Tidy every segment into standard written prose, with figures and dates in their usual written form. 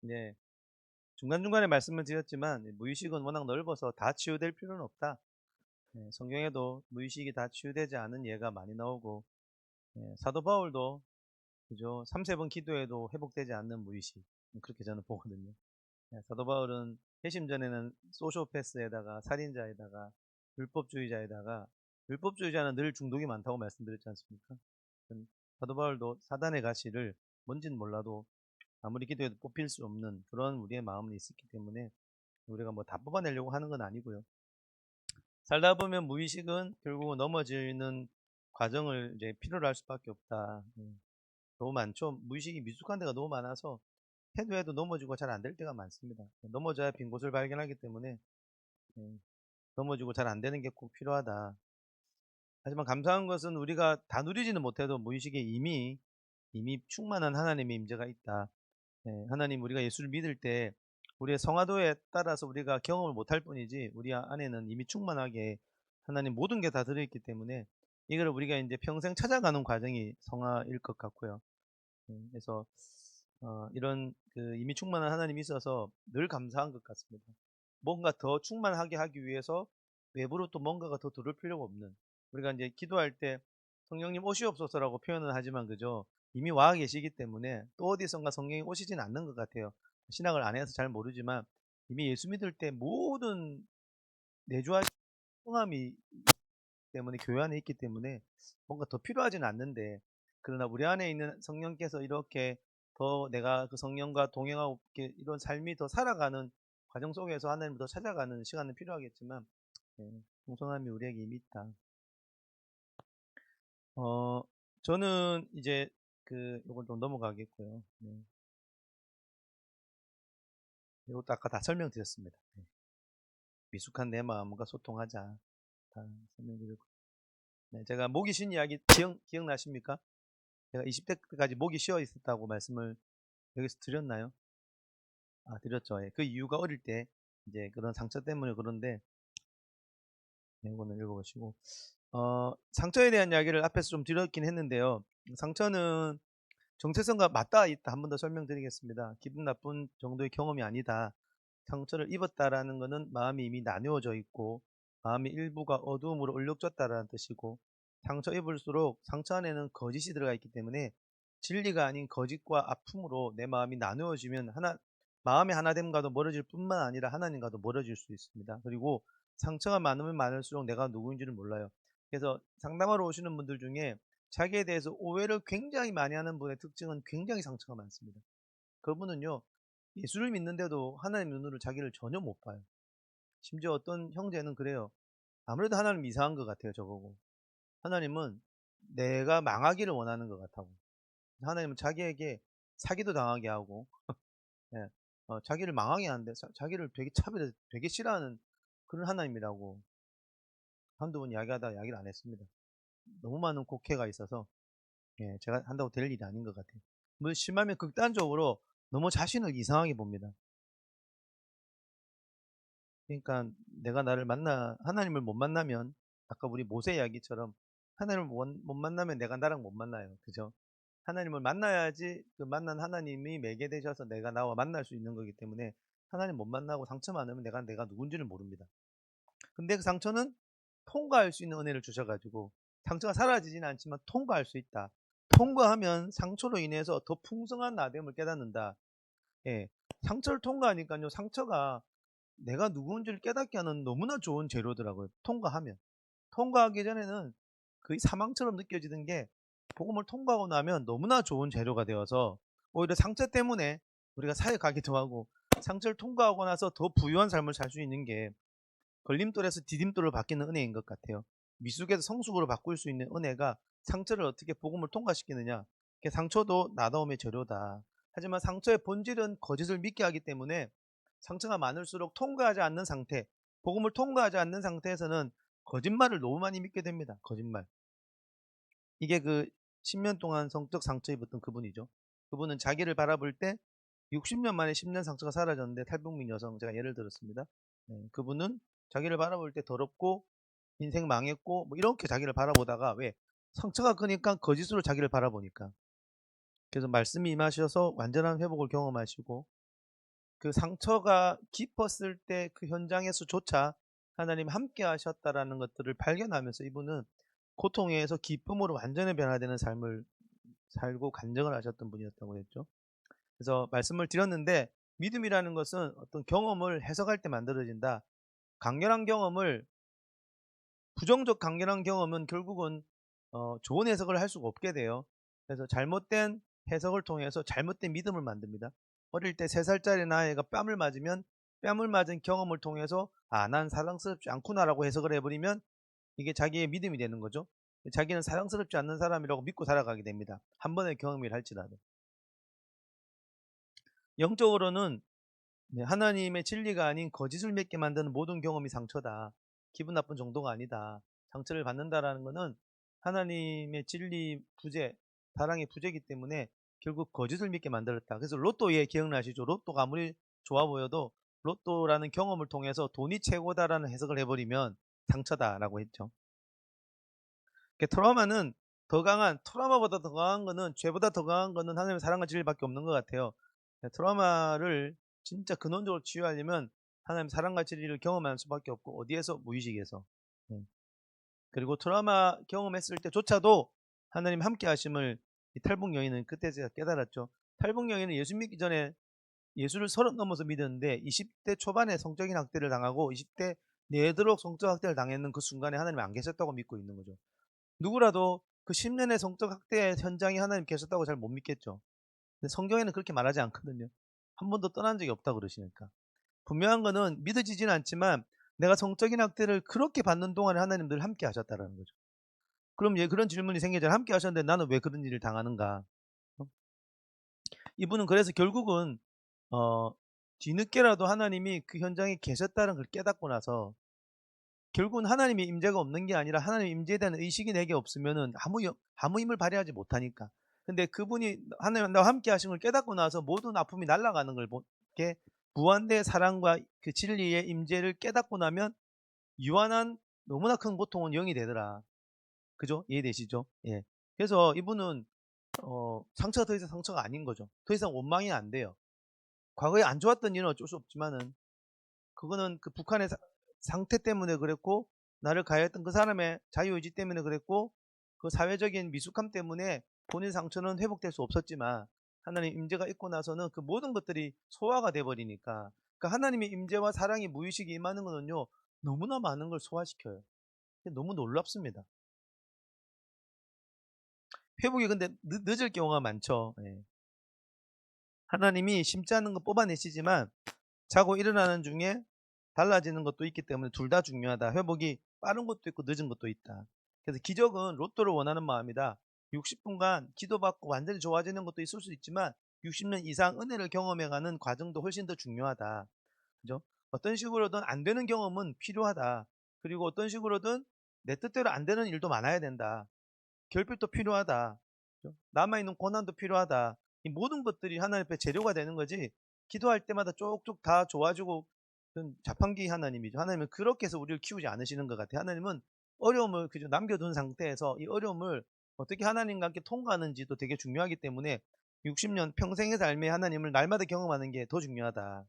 네. 중간중간에 말씀을 드렸지만 무의식은 워낙 넓어서 다 치유될 필요는 없다. 성경에도 무의식이 다 치유되지 않은 예가 많이 나오고, 사도 바울도 그죠? 3-4번 기도해도 회복되지 않는 무의식. 그렇게 저는 보거든요. 사도 바울은 회심 전에는 소시오패스에다가 살인자에다가 율법주의자에다가, 율법주의자는 늘 중독이 많다고 말씀드렸지 않습니까? 사도 바울도 사단의 가시를 뭔지는 몰라도 아무리 기도해도 뽑힐 수 없는 그런 우리의 마음이 있었기 때문에 우리가 뭐 다 뽑아내려고 하는 건 아니고요. 살다 보면 무의식은 결국 넘어지는 과정을 이제 필요로 할 수밖에 없다. 너무 많죠. 무의식이 미숙한 데가 너무 많아서 해도 넘어지고 잘 안 될 때가 많습니다. 넘어져야 빈 곳을 발견하기 때문에 예, 넘어지고 잘 안 되는 게 꼭 필요하다. 하지만 감사한 것은 우리가 다 누리지는 못해도 무의식에 이미 충만한 하나님의 임재가 있다. 하나님, 우리가 예수를 믿을 때 우리의 성화도에 따라서 우리가 경험을 못할 뿐이지 우리 안에는 이미 충만하게 하나님 모든 게 다 들어있기 때문에 이걸 우리가 이제 평생 찾아가는 과정이 성화일 것 같고요. 그래서 이런 그 이미 충만한 하나님이 있어서 늘 감사한 것 같습니다. 뭔가 더 충만하게 하기 위해서 외부로 또 뭔가가 더 들을 필요가 없는, 우리가 이제 기도할 때 성령님 오시옵소서라고 표현을 하지만 그죠, 이미 와 계시기 때문에 또 어디선가 성령이 오시진 않는 것 같아요. 신학을 안 해서 잘 모르지만 이미 예수 믿을 때 모든 내주하신 성함이 때문에 교회 안에 있기 때문에 뭔가 더 필요하지는 않는데, 그러나 우리 안에 있는 성령께서 이렇게 더 내가 그 성령과 동행하고 이렇게 이런 삶이 더 살아가는 과정 속에서 하나님을 더 찾아가는 시간은 필요하겠지만, 풍성함이 우리에게 이미 있다. 어 저는 이제 그 요건 좀 넘어가겠고요. 이것도 아까 다 설명드렸습니다. 미숙한 내 마음과 소통하자. 다 설명드렸고. 제가 목이 쉰 이야기 기억나십니까? 제가 20대 때까지 목이 쉬어 있었다고 말씀을 여기서 드렸나요? 아, 드렸죠. 예. 그 이유가 어릴 때 이제 그런 상처 때문에 그런데, 이거는 읽어보시고. 상처에 대한 이야기를 앞에서 좀 드렸긴 했는데요. 상처는 정체성과 맞닿아 있다. 한 번 더 설명드리겠습니다. 기분 나쁜 정도의 경험이 아니다. 상처를 입었다라는 것은 마음이 이미 나누어져 있고 마음의 일부가 어두움으로 얼룩졌다라는 뜻이고, 상처 입을수록 상처 안에는 거짓이 들어가 있기 때문에 진리가 아닌 거짓과 아픔으로 내 마음이 나누어지면 마음의 하나됨과도 멀어질 뿐만 아니라 하나님과도 멀어질 수 있습니다. 그리고 상처가 많으면 많을수록 내가 누구인지를 몰라요. 그래서 상담하러 오시는 분들 중에 자기에 대해서 오해를 굉장히 많이 하는 분의 특징은 굉장히 상처가 많습니다. 그분은요, 예수를 믿는데도 하나님 눈으로 자기를 전혀 못 봐요. 심지어 어떤 형제는 그래요. 아무래도 하나님 이상한 것 같아요, 저보고. 하나님은 내가 망하기를 원하는 것 같다고. 하나님은 자기에게 사기도 당하게 하고, 예, 자기를 망하게 하는데, 자기를 되게 차별해서 되게 싫어하는 그런 하나님이라고 한두 번 이야기하다가 이야기를 안 했습니다. 너무 많은 곡해가 있어서, 제가 한다고 될 일이 아닌 것 같아요. 뭐 심하면 극단적으로 너무 자신을 이상하게 봅니다. 그러니까 내가 하나님을 못 만나면, 아까 우리 모세 이야기처럼 하나님을 못 만나면 내가 나랑 못 만나요. 그죠? 하나님을 만나야지 그 만난 하나님이 맺게 되셔서 내가 나와 만날 수 있는 거기 때문에 하나님 못 만나고 상처 많으면 내가 누군지를 모릅니다. 근데 그 상처는 통과할 수 있는 은혜를 주셔가지고 상처가 사라지지는 않지만 통과할 수 있다. 통과하면 상처로 인해서 더 풍성한 나됨을 깨닫는다. 예. 상처를 통과하니까요. 상처가 내가 누구인지를 깨닫게 하는 너무나 좋은 재료더라고요. 통과하면. 통과하기 전에는 거의 사망처럼 느껴지던 게 복음을 통과하고 나면 너무나 좋은 재료가 되어서 오히려 상처 때문에 우리가 사역하기도 하고, 상처를 통과하고 나서 더 부유한 삶을 살 수 있는 게 걸림돌에서 디딤돌로 바뀌는 은혜인 것 같아요. 미숙에서 성숙으로 바꿀 수 있는 은혜가 상처를 어떻게 복음을 통과시키느냐. 상처도 나다움의 재료다. 하지만 상처의 본질은 거짓을 믿게 하기 때문에 상처가 많을수록 통과하지 않는 상태, 복음을 통과하지 않는 상태에서는 거짓말을 너무 많이 믿게 됩니다. 거짓말. 이게 그 10년 동안 성적 상처 입었던 그분이죠. 그분은 자기를 바라볼 때 60년 만에 10년 상처가 사라졌는데, 탈북민 여성 제가 예를 들었습니다. 그분은 자기를 바라볼 때 더럽고 인생 망했고 뭐 이렇게 자기를 바라보다가, 왜? 상처가 크니까 거짓으로 자기를 바라보니까. 그래서 말씀이 임하셔서 완전한 회복을 경험하시고 그 상처가 깊었을 때 그 현장에서조차 하나님 함께 하셨다라는 것들을 발견하면서 이분은 고통에서 기쁨으로 완전히 변화되는 삶을 살고 간증을 하셨던 분이었다고 했죠. 그래서 말씀을 드렸는데 믿음이라는 것은 어떤 경험을 해석할 때 만들어진다. 강렬한 경험을 부정적 강렬한 경험은 결국은 좋은 해석을 할 수가 없게 돼요. 그래서 잘못된 해석을 통해서 잘못된 믿음을 만듭니다. 어릴 때 3살짜리 아이가 뺨을 맞으면 뺨을 맞은 경험을 통해서 '아 난 사랑스럽지 않구나.'라고 해석을 해 버리면 이게 자기의 믿음이 되는 거죠. 자기는 사랑스럽지 않는 사람이라고 믿고 살아가게 됩니다, 한 번의 경험이라 할지라도. 영적으로는 네, 하나님의 진리가 아닌 거짓을 맺게 만드는 모든 경험이 상처다. 기분 나쁜 정도가 아니다. 상처를 받는다라는 것은 하나님의 진리 부재, 사랑의 부재이기 때문에 결국 거짓을 믿게 만들었다. 그래서 로또에 기억나시죠? 로또가 아무리 좋아 보여도 로또라는 경험을 통해서 돈이 최고다라는 해석을 해버리면 상처다라고 했죠. 트라우마는 더 강한, 트라우마보다 더 강한 거는, 죄보다 더 강한 거는 하나님의 사랑과 진리밖에 없는 것 같아요. 트라우마를 진짜 근원적으로 치유하려면 하나님 사랑과 진리를 경험할 수밖에 없고, 어디에서? 무의식에서. 네. 그리고 트라우마 경험했을 때조차도 하나님 함께 하심을 이 탈북 여인은 그때 제가 깨달았죠. 탈북 여인은 예수 믿기 전에 예수를 30 넘어서 믿었는데 20대 초반에 성적인 학대를 당하고 20대 내도록 성적 학대를 당했는 그 순간에 하나님 안 계셨다고 믿고 있는 거죠. 누구라도 그 10년의 성적 학대 현장에 하나님 계셨다고 잘 못 믿겠죠. 근데 성경에는 그렇게 말하지 않거든요. 한 번도 떠난 적이 없다고 그러시니까. 분명한 거는 믿어지진 않지만 내가 성적인 학대를 그렇게 받는 동안에 하나님 늘 함께 하셨다라는 거죠. 그럼 그런 질문이 생기잖아요. 함께 하셨는데 나는 왜 그런 일을 당하는가? 어? 이분은 그래서 결국은 어 뒤늦게라도 하나님이 그 현장에 계셨다는 걸 깨닫고 나서 결국은 하나님의 임재가 없는 게 아니라 하나님의 임재에 대한 의식이 내게 없으면은 아무 힘을 발휘하지 못하니까. 근데 그분이 하나님 나와 함께 하신 걸 깨닫고 나서 모든 아픔이 날아가는 걸 이렇게 무한대의 사랑과 그 진리의 임재를 깨닫고 나면 유한한 너무나 큰 고통은 0이 되더라. 그죠? 이해되시죠? 예. 그래서 이분은 상처가 더 이상 상처가 아닌 거죠. 더 이상 원망이 안 돼요. 과거에 안 좋았던 일은 어쩔 수 없지만은 그거는 그 북한의 상태 때문에 그랬고, 나를 가해했던 그 사람의 자유의지 때문에 그랬고, 그 사회적인 미숙함 때문에 본인 상처는 회복될 수 없었지만 하나님 임재가 있고 나서는 그 모든 것들이 소화가 돼 버리니까, 그러니까 하나님의 임재와 사랑이 무의식이 임하는 거는요 너무나 많은 걸 소화시켜요. 너무 놀랍습니다. 회복이 근데 늦을 경우가 많죠. 예. 하나님이 심지 않은 거 뽑아내시지만 자고 일어나는 중에 달라지는 것도 있기 때문에 둘 다 중요하다. 회복이 빠른 것도 있고 늦은 것도 있다. 그래서 기적은 로또를 원하는 마음이다. 60분간 기도받고 완전히 좋아지는 것도 있을 수 있지만 60년 이상 은혜를 경험해가는 과정도 훨씬 더 중요하다. 그죠? 어떤 식으로든 안 되는 경험은 필요하다. 그리고 어떤 식으로든 내 뜻대로 안 되는 일도 많아야 된다. 결핍도 필요하다. 그죠? 남아있는 고난도 필요하다. 이 모든 것들이 하나님 앞에 재료가 되는 거지, 기도할 때마다 쪽쪽 다 좋아지고 그건 자판기 하나님이죠. 하나님은 그렇게 해서 우리를 키우지 않으시는 것 같아요. 하나님은 어려움을 그저 남겨둔 상태에서 이 어려움을 어떻게 하나님과 함께 통과하는지도 되게 중요하기 때문에 60년 평생의 삶에 하나님을 날마다 경험하는 게 더 중요하다.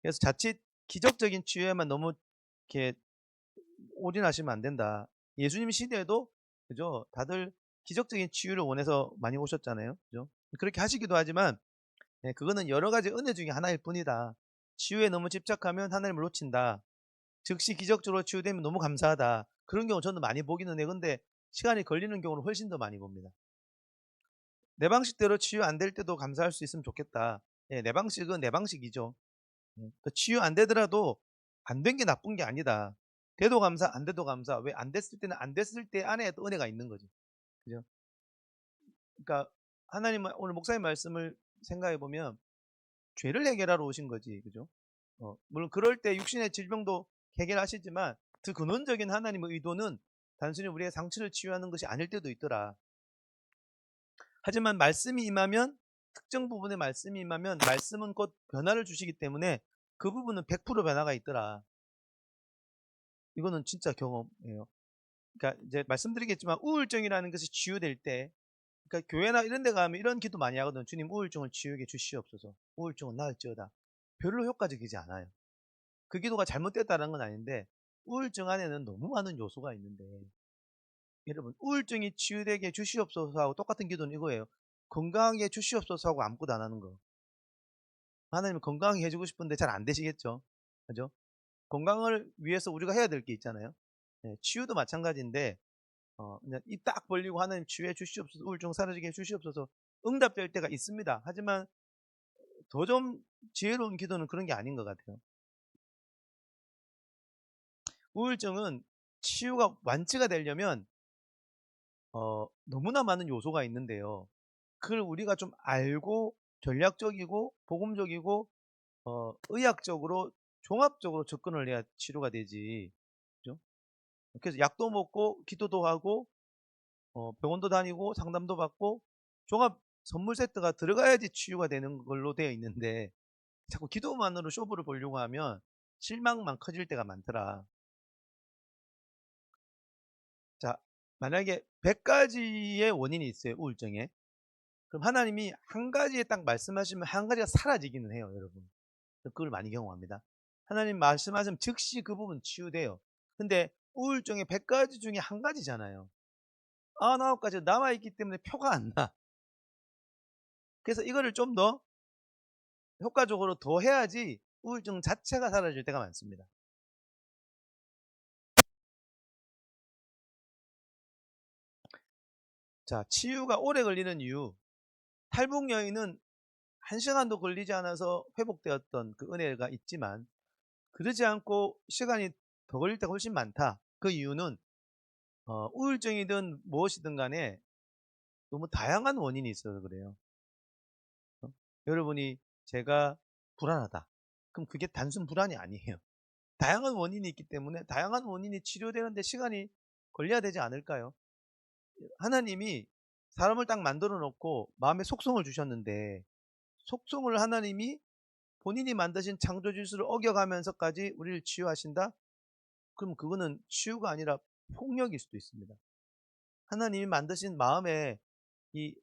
그래서 자칫 기적적인 치유에만 너무 이렇게 올인하시면 안 된다. 예수님 시대에도 그죠? 다들 기적적인 치유를 원해서 많이 오셨잖아요. 그죠? 그렇게 하시기도 하지만 그거는 여러 가지 은혜 중에 하나일 뿐이다. 치유에 너무 집착하면 하나님을 놓친다. 즉시 기적적으로 치유되면 너무 감사하다. 그런 경우 저는 많이 보기는 해. 근데 시간이 걸리는 경우는 훨씬 더 많이 봅니다. 내 방식대로 치유 안 될 때도 감사할 수 있으면 좋겠다. 내 방식은 내 방식이죠. 치유 안 되더라도 안 된 게 나쁜 게 아니다. 돼도 감사, 안 돼도 감사. 왜 안 됐을 때는 안 됐을 때 안에 또 은혜가 있는 거지. 그죠? 그러니까 하나님은 오늘 목사님 말씀을 생각해 보면 죄를 해결하러 오신 거지. 그죠? 물론 그럴 때 육신의 질병도 해결하시지만 그 근원적인 하나님의 의도는 단순히 우리의 상처를 치유하는 것이 아닐 때도 있더라. 하지만 말씀이 임하면, 특정 부분의 말씀이 임하면 말씀은 곧 변화를 주시기 때문에 그 부분은 100% 변화가 있더라. 이거는 진짜 경험이에요. 그러니까 이제 말씀드리겠지만 우울증이라는 것이 치유될 때, 그러니까 교회나 이런 데 가면 이런 기도 많이 하거든요. 주님 우울증을 치유해 주시옵소서. 우울증은 나을지어다. 별로 효과적이지 않아요. 그 기도가 잘못됐다는 건 아닌데 우울증 안에는 너무 많은 요소가 있는데 여러분 우울증이 치유되게 주시옵소서 하고 똑같은 기도는 이거예요. 건강하게 주시옵소서 하고 아무것도 안 하는 거. 하나님은 건강하게 해 주고 싶은데 잘 안 되시겠죠. 그죠? 건강을 위해서 우리가 해야 될 게 있잖아요. 예, 치유도 마찬가지인데 그냥 입 딱 벌리고 "하나님 치유해 주시옵소서. 우울증 사라지게 해 주시옵소서." 응답될 때가 있습니다. 하지만 더 좀 지혜로운 기도는 그런 게 아닌 것 같아요. 우울증은 치유가 완치가 되려면 너무나 많은 요소가 있는데요. 그걸 우리가 좀 알고 전략적이고 복음적이고 의학적으로 종합적으로 접근을 해야 치료가 되지. 그죠? 그래서 약도 먹고 기도도 하고 병원도 다니고 상담도 받고 종합 선물 세트가 들어가야지 치유가 되는 걸로 되어 있는데 자꾸 기도만으로 쇼부를 보려고 하면 실망만 커질 때가 많더라. 자, 만약에 100 가지의 원인이 있어요, 우울증에. 그럼 하나님이 한 가지에 딱 말씀하시면 한 가지가 사라지기는 해요, 여러분. 그걸 많이 경험합니다. 하나님 말씀하시면 즉시 그 부분 치유돼요. 근데 우울증의 100 가지 중에 한 가지잖아요. 99 가지가 남아있기 때문에 표가 안 나. 그래서 이거를 좀 더 효과적으로 더 해야지 우울증 자체가 사라질 때가 많습니다. 자, 치유가 오래 걸리는 이유. 탈북 여인은 1시간도 걸리지 않아서 회복되었던 그 은혜가 있지만 그러지 않고 시간이 더 걸릴 때가 훨씬 많다. 그 이유는 우울증이든 무엇이든 간에 너무 다양한 원인이 있어서 그래요. 어? 여러분이 제가 불안하다. 그럼 그게 단순 불안이 아니에요. 다양한 원인이 있기 때문에 다양한 원인이 치료되는데 시간이 걸려야 되지 않을까요? 하나님이 사람을 딱 만들어 놓고 마음에 속성을 주셨는데 속성을 하나님이 본인이 만드신 창조 질서를 어겨가면서까지 우리를 치유하신다? 그럼 그거는 치유가 아니라 폭력일 수도 있습니다. 하나님이 만드신 마음에 이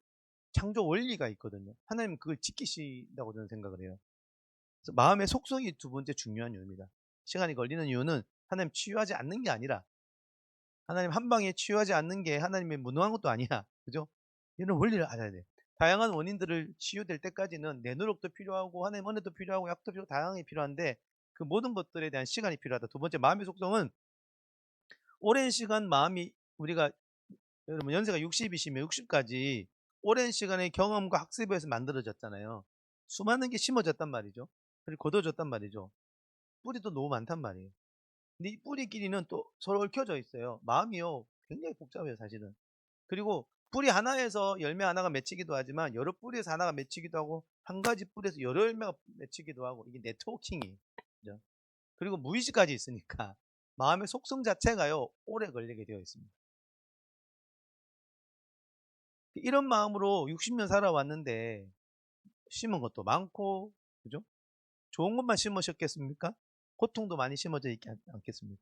창조 원리가 있거든요. 하나님은 그걸 지키신다고 저는 생각을 해요. 그래서 마음의 속성이 두 번째 중요한 이유입니다. 시간이 걸리는 이유는 하나님 치유하지 않는 게 아니라 하나님 한 방에 치유하지 않는 게 하나님의 무능한 것도 아니야. 그죠? 이런 원리를 알아야 돼. 다양한 원인들을 치유될 때까지는 내 노력도 필요하고 하나님 은혜도 필요하고 약도 필요하고 다양하게 필요한데 그 모든 것들에 대한 시간이 필요하다. 두 번째 마음의 속성은 오랜 시간 마음이 우리가 여러분 연세가 60이시면 60까지 오랜 시간의 경험과 학습에 서 만들어졌잖아요. 수많은 게 심어졌단 말이죠. 그리고 거둬졌단 말이죠. 뿌리도 너무 많단 말이에요. 근데 이 뿌리끼리는 또 서로 얽혀져 있어요. 마음이요. 굉장히 복잡해요, 사실은. 그리고 뿌리 하나에서 열매 하나가 맺히기도 하지만 여러 뿌리에서 하나가 맺히기도 하고 한 가지 뿌리에서 여러 열매가 맺히기도 하고 이게 네트워킹이에요. 그죠? 그리고 무의식까지 있으니까 마음의 속성 자체가요. 오래 걸리게 되어 있습니다. 이런 마음으로 60년 살아왔는데 심은 것도 많고 그죠? 좋은 것만 심으셨겠습니까? 고통도 많이 심어져 있지 않겠습니까?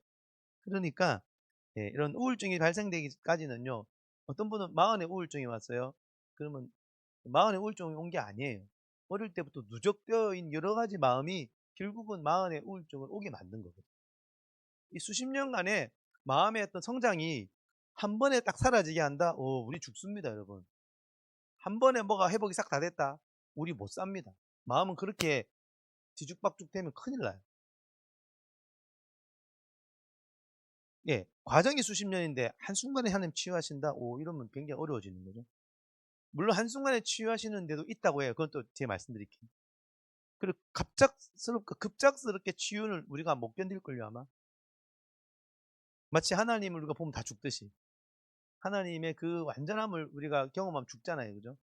그러니까 이런 우울증이 발생되기까지는요. 어떤 분은 마흔에 우울증이 왔어요. 그러면 마흔에 우울증이 온 게 아니에요. 어릴 때부터 누적되어 있는 여러 가지 마음이 결국은 마흔에 우울증을 오게 만든 거거든요. 이 수십 년간의 마음의 어떤 성장이 한 번에 딱 사라지게 한다? 우리 죽습니다, 여러분. 한 번에 뭐가 회복이 싹 다 됐다? 우리 못 삽니다. 마음은 그렇게 뒤죽박죽 되면 큰일 나요. 예, 과정이 수십 년인데 한순간에 하나님 치유하신다? 이러면 굉장히 어려워지는 거죠. 물론 한순간에 치유하시는 데도 있다고 해요. 그건 또 제가 말씀드릴게요. 그리고 급작스럽게 치유를 우리가 못 견딜걸요, 아마. 마치 하나님을 우리가 보면 다 죽듯이. 하나님의 그 완전함을 우리가 경험하면 죽잖아요. 그죠?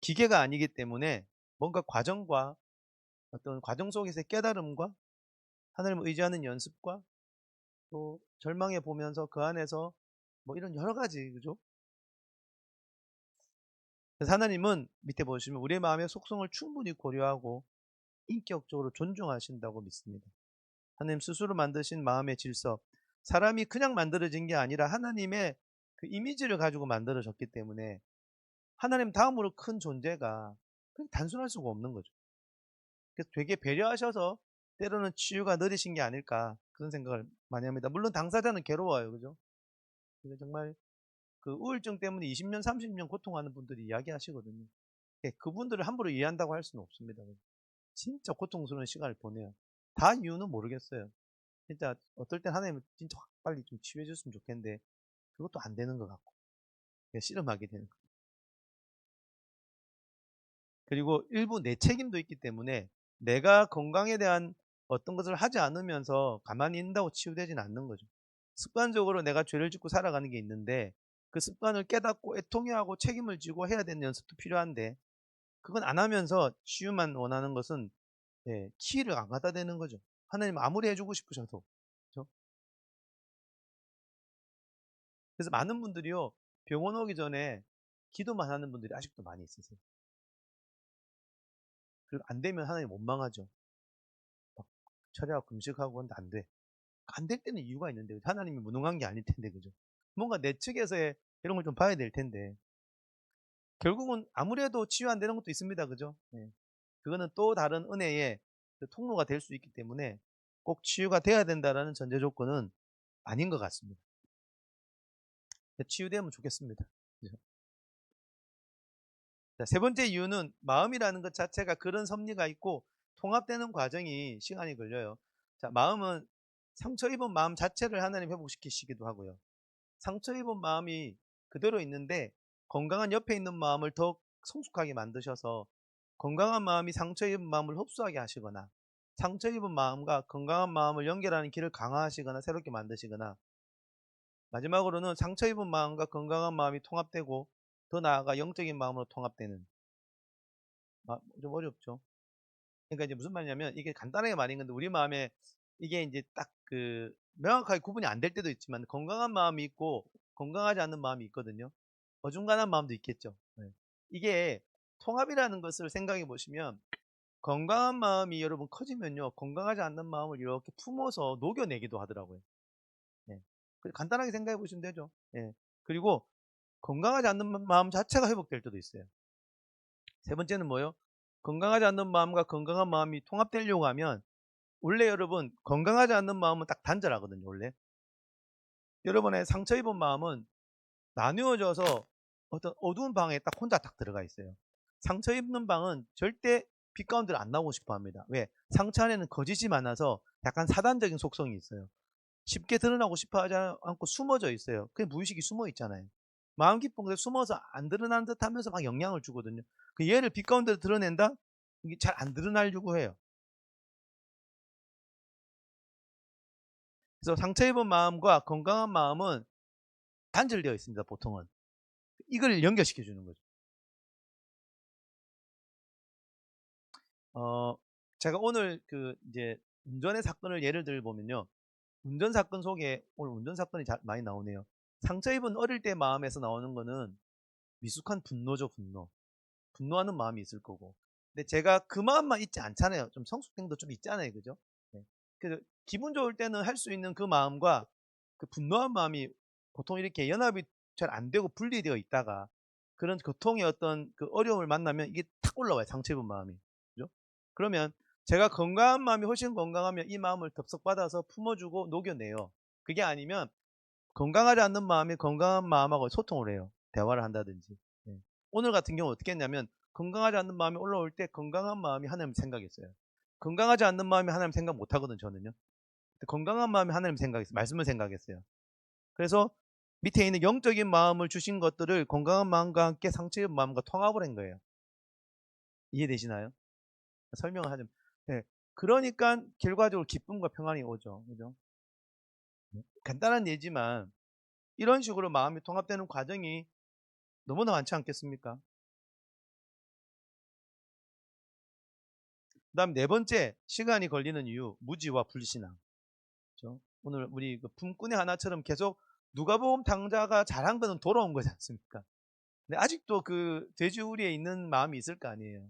기계가 아니기 때문에 뭔가 과정과 어떤 과정 속에서의 깨달음과 하나님을 의지하는 연습과 또 절망해 보면서 그 안에서 뭐 이런 여러 가지, 그죠? 그래서 하나님은 밑에 보시면 우리의 마음의 속성을 충분히 고려하고 인격적으로 존중하신다고 믿습니다. 하나님 스스로 만드신 마음의 질서, 사람이 그냥 만들어진 게 아니라 하나님의 그 이미지를 가지고 만들어졌기 때문에 하나님 다음으로 큰 존재가 단순할 수가 없는 거죠. 그래서 되게 배려하셔서 때로는 치유가 느리신 게 아닐까 그런 생각을 많이 합니다. 물론 당사자는 괴로워요. 그죠? 근데 정말 그 우울증 때문에 20년, 30년 고통하는 분들이 이야기하시거든요. 예, 그분들을 함부로 이해한다고 할 수는 없습니다. 진짜 고통스러운 시간을 보내요. 다 이유는 모르겠어요. 진짜 어떨 땐 하나님은 진짜 확 빨리 좀 치유해 줬으면 좋겠는데 그것도 안 되는 것 같고 씨름하게 되는 거. 그리고 일부 내 책임도 있기 때문에 내가 건강에 대한 어떤 것을 하지 않으면서 가만히 있는다고 치유되지는 않는 거죠. 습관적으로 내가 죄를 짓고 살아가는 게 있는데 그 습관을 깨닫고 애통해하고 책임을 지고 해야 되는 연습도 필요한데 그건 안 하면서 치유만 원하는 것은 키를 안 갖다 대는 거죠. 하나님 아무리 해주고 싶으셔도. 그렇죠? 그래서 많은 분들이요 병원 오기 전에 기도만 하는 분들이 아직도 많이 있으세요. 그리고 안 되면 하나님 원망하죠. 막 철야하고 금식하고 하는데 안 돼. 안 될 때는 이유가 있는데 하나님이 무능한 게 아닐 텐데 그죠? 뭔가 내 측에서의 이런 걸 좀 봐야 될 텐데 결국은 아무래도 치유 안 되는 것도 있습니다. 그죠? 예. 그거는 또 다른 은혜의 그 통로가 될 수 있기 때문에 꼭 치유가 돼야 된다라는 전제 조건은 아닌 것 같습니다. 치유되면 좋겠습니다. 그죠? 자, 세 번째 이유는 마음이라는 것 자체가 그런 섭리가 있고 통합되는 과정이 시간이 걸려요. 자, 마음은 상처 입은 마음 자체를 하나님 회복시키시기도 하고요. 상처 입은 마음이 그대로 있는데 건강한 옆에 있는 마음을 더 성숙하게 만드셔서 건강한 마음이 상처 입은 마음을 흡수하게 하시거나 상처 입은 마음과 건강한 마음을 연결하는 길을 강화하시거나 새롭게 만드시거나 마지막으로는 상처 입은 마음과 건강한 마음이 통합되고 더 나아가 영적인 마음으로 통합되는 좀 어렵죠. 그러니까 이제 무슨 말이냐면 이게 간단하게 말인 건데 우리 마음에 이게 이제 딱 그 명확하게 구분이 안 될 때도 있지만 건강한 마음이 있고 건강하지 않는 마음이 있거든요. 어중간한 마음도 있겠죠. 네. 이게 통합이라는 것을 생각해 보시면 건강한 마음이 여러분 커지면요. 건강하지 않는 마음을 이렇게 품어서 녹여내기도 하더라고요. 예. 간단하게 생각해 보시면 되죠. 예. 그리고 건강하지 않는 마음 자체가 회복될 때도 있어요. 세 번째는 뭐예요? 건강하지 않는 마음과 건강한 마음이 통합되려고 하면 원래 여러분 건강하지 않는 마음은 딱 단절하거든요. 원래 여러분의 상처 입은 마음은 나누어져서 어떤 어두운 방에 딱 혼자 딱 들어가 있어요. 상처 입는 방은 절대 빛 가운데를 안 나오고 싶어 합니다. 왜? 상처 안에는 거짓이 많아서 약간 사단적인 속성이 있어요. 쉽게 드러나고 싶어 하지 않고 숨어져 있어요. 그 무의식이 숨어 있잖아요. 마음 깊은 곳에 숨어서 안 드러난 듯 하면서 막 영향을 주거든요. 그 얘를 빛 가운데 드러낸다? 이게 잘 안 드러나려고 해요. 그래서 상처 입은 마음과 건강한 마음은 단절되어 있습니다, 보통은. 이걸 연결시켜 주는 거죠. 어, 제가 오늘 그 이제 운전의 사건을 예를 들어 보면요. 운전 사건 속에 오늘 운전 사건이 많이 나오네요. 상처 입은 어릴 때 마음에서 나오는 거는 미숙한 분노죠, 분노. 분노하는 마음이 있을 거고. 근데 제가 그 마음만 있지 않잖아요. 좀 성숙행도 좀 있잖아요. 그죠? 네. 그래서 기분 좋을 때는 할 수 있는 그 마음과 그 분노한 마음이 보통 이렇게 연합이 잘 안 되고 분리되어 있다가 그런 고통의 어떤 그 어려움을 만나면 이게 탁 올라와요. 상처 입은 마음이. 그죠? 그러면 제가 건강한 마음이 훨씬 건강하면 이 마음을 덥석받아서 품어주고 녹여내요. 그게 아니면 건강하지 않는 마음이 건강한 마음하고 소통을 해요. 대화를 한다든지. 예. 오늘 같은 경우 어떻게 했냐면 건강하지 않는 마음이 올라올 때 건강한 마음이 하나님 생각했어요. 건강하지 않는 마음이 하나님 생각 못 하거든 저는요. 건강한 마음이 하나님 생각했어요. 말씀을 생각했어요. 그래서 밑에 있는 영적인 마음을 주신 것들을 건강한 마음과 함께 상처의 마음과 통합을 한 거예요. 이해되시나요? 설명을 하자면. 네. 그러니까 결과적으로 기쁨과 평안이 오죠. 그죠? 간단한 예지만 이런 식으로 마음이 통합되는 과정이 너무나 많지 않겠습니까? 그다음 네 번째 시간이 걸리는 이유 무지와 불신앙. 그렇죠? 오늘 우리 그 품꾼의 하나처럼 계속 누가복음 당자가 잘한 거는 돌아온 거지 않습니까? 근데 아직도 그 돼지우리에 있는 마음이 있을 거 아니에요.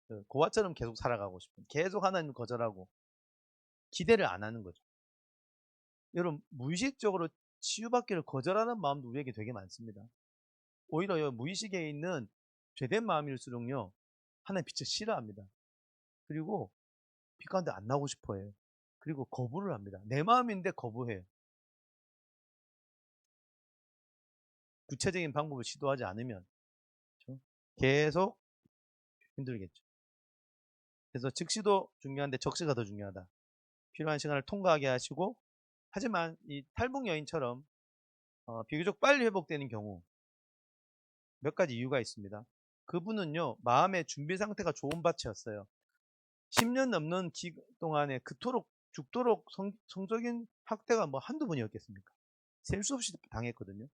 그 고아처럼 계속 살아가고 싶은 계속 하나님 거절하고 기대를 안 하는 거죠. 여러분 무의식적으로 치유받기를 거절하는 마음도 우리에게 되게 많습니다. 오히려 무의식에 있는 죄된 마음일수록요 하나님 빛을 싫어합니다. 그리고 빛 가운데 안 나오고 싶어 해요. 그리고 거부를 합니다. 내 마음인데 거부해요. 구체적인 방법을 시도하지 않으면 그렇죠? 계속 힘들겠죠. 그래서 즉시도 중요한데 적시가 더 중요하다. 필요한 시간을 통과하게 하시고, 하지만 이 탈북 여인처럼 비교적 빨리 회복되는 경우 몇 가지 이유가 있습니다. 그분은요, 마음의 준비 상태가 좋은 밭이었어요. 10년 넘는 동안에 그토록 죽도록 성적인 학대가 뭐 한두 번이었겠습니까? 셀 수 없이 당했거든요.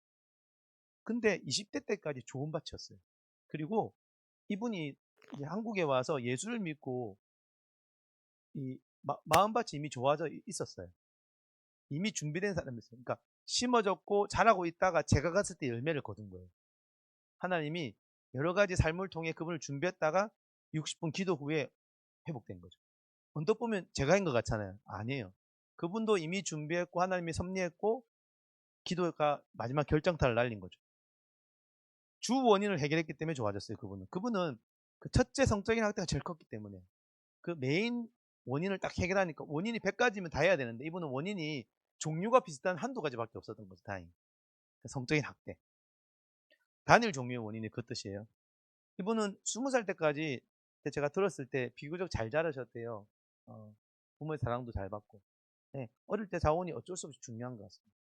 근데 20대 때까지 좋은 밭이었어요. 그리고 이분이 이제 한국에 와서 예수를 믿고 이 마음밭이 이미 좋아져 있었어요. 이미 준비된 사람이었어요. 그러니까 심어졌고 자라고 있다가 제가 갔을 때 열매를 거둔 거예요. 하나님이 여러 가지 삶을 통해 그분을 준비했다가 60분 기도 후에 회복된 거죠. 언뜻 보면 제가 한 것 같잖아요. 아니에요. 그분도 이미 준비했고 하나님이 섭리했고 기도가 마지막 결정타를 날린 거죠. 주 원인을 해결했기 때문에 좋아졌어요. 그분은 그 첫째 성적인 학대가 제일 컸기 때문에 그 메인 원인을 딱 해결하니까, 원인이 100가지면 다 해야 되는데 이분은 원인이 종류가 비슷한 한두 가지밖에 없었던 거죠. 다행히. 성적인 학대, 단일 종류의 원인이 그 뜻이에요. 이분은 20살 때까지 제가 들었을 때 비교적 잘 자라셨대요. 부모의 사랑도 잘 받고. 네, 어릴 때 자원이 어쩔 수 없이 중요한 것 같습니다.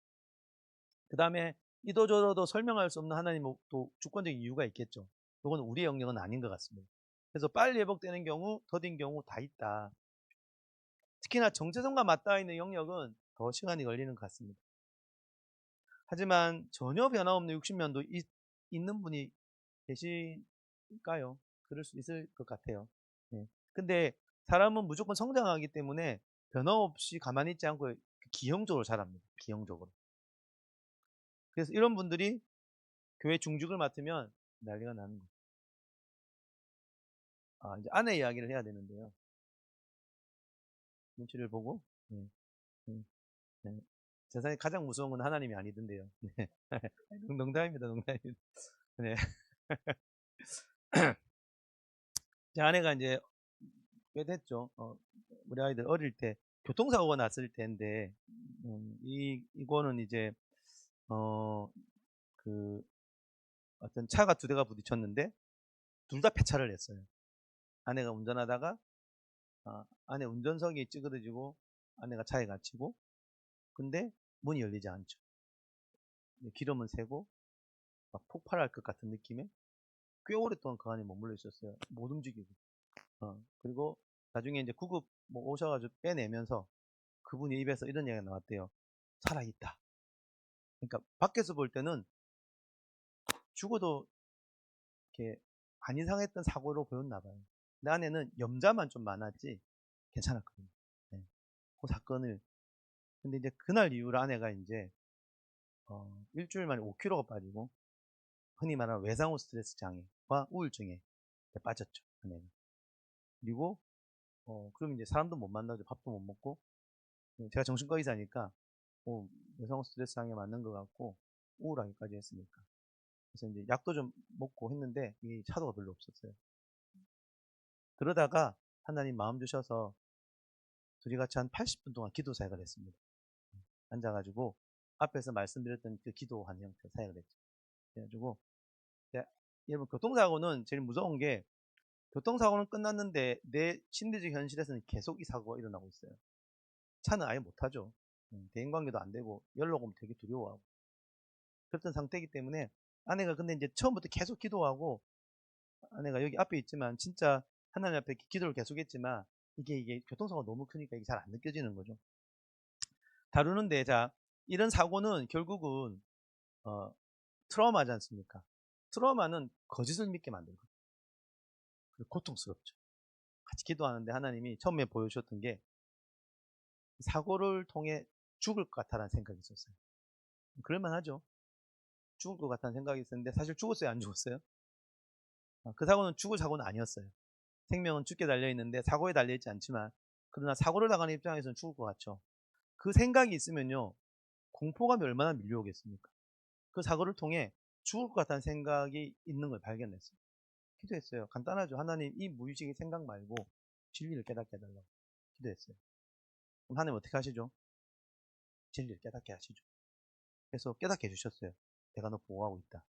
그 다음에 이도저도도 설명할 수 없는 하나님의 또 주권적인 이유가 있겠죠. 이건 우리의 영역은 아닌 것 같습니다. 그래서 빨리 회복되는 경우, 더딘 경우 다 있다. 특히나 정체성과 맞닿아 있는 영역은 더 시간이 걸리는 것 같습니다. 하지만 전혀 변화 없는 60년도 있는 분이 계실까요? 그럴 수 있을 것 같아요. 네. 근데 사람은 무조건 성장하기 때문에 변화 없이 가만히 있지 않고 기형적으로 자랍니다. 기형적으로. 그래서 이런 분들이 교회 중직을 맡으면 난리가 나는 거예요. 이제 아내 이야기를 해야 되는데요. 눈치를 보고, 네, 네, 네. 세상에 가장 무서운 건 하나님이 아니던데요. 네. 농담입니다, 농담입니다. 네. 제 아내가 이제 꽤 됐죠. 우리 아이들 어릴 때 교통사고가 났을 때인데, 이거는 이제, 어, 그, 어떤 차가 두 대가 부딪혔는데, 둘 다 폐차를 했어요. 아내가 운전하다가, 아내 운전석이 찌그러지고, 아내가 차에 갇히고, 근데 문이 열리지 않죠. 기름은 새고, 막 폭발할 것 같은 느낌에, 꽤 오랫동안 그 안에 머물러 있었어요. 못 움직이고. 그리고 나중에 이제 구급 뭐 오셔가지고 빼내면서 그분이 입에서 이런 얘기가 나왔대요. 살아있다. 그러니까 밖에서 볼 때는 죽어도 이렇게 안 이상했던 사고로 보였나 봐요. 내 안에는 염자만 좀 많았지 괜찮았거든요. 네. 그 사건을. 근데 이제 그날 이후로 아내가 이제 일주일 만에 5kg가 빠지고, 흔히 말하는 외상후 스트레스 장애와 우울증에 빠졌죠. 아내가. 그리고 그럼 이제 사람도 못 만나죠. 밥도 못 먹고. 제가 정신과 의사니까 외상후 스트레스 장애 맞는 것 같고 우울하기까지 했으니까. 그래서 이제 약도 좀 먹고 했는데 이 차도가 별로 없었어요. 그러다가 하나님 마음 주셔서 둘이 같이 한 80분 동안 기도 사역을 했습니다. 앉아가지고 앞에서 말씀드렸던 그 기도하는 형태 사역을 했죠. 그래가지고 여러분, 교통사고는 제일 무서운 게, 교통사고는 끝났는데 내 심리적 현실에서는 계속 이 사고가 일어나고 있어요. 차는 아예 못하죠. 대인관계도 안 되고 연락 오면 되게 두려워하고 그랬던 상태이기 때문에, 아내가 근데 이제 처음부터 계속 기도하고, 아내가 여기 앞에 있지만 진짜 하나님 앞에 기도를 계속했지만 이게 교통사고가 너무 크니까 이게 잘 안 느껴지는 거죠. 다루는데, 자, 이런 사고는 결국은 트라우마지 않습니까? 트라우마는 거짓을 믿게 만들고 고통스럽죠. 같이 기도하는데 하나님이 처음에 보여주셨던 게, 사고를 통해 죽을 것 같다라는 생각이 있었어요. 그럴만하죠. 죽을 것 같다는 생각이 있었는데 사실 죽었어요, 안 죽었어요? 그 사고는 죽을 사고는 아니었어요. 생명은 죽게 달려있는데 사고에 달려있지 않지만, 그러나 사고를 당하는 입장에서는 죽을 것 같죠. 그 생각이 있으면요, 공포감이 얼마나 밀려오겠습니까? 그 사고를 통해 죽을 것 같다는 생각이 있는 걸 발견했어요. 기도했어요. 간단하죠. 하나님, 이 무의식의 생각 말고 진리를 깨닫게 해달라고 기도했어요. 그럼 하나님 어떻게 하시죠? 진리를 깨닫게 하시죠. 그래서 깨닫게 해주셨어요. 내가 너 보호하고 있다.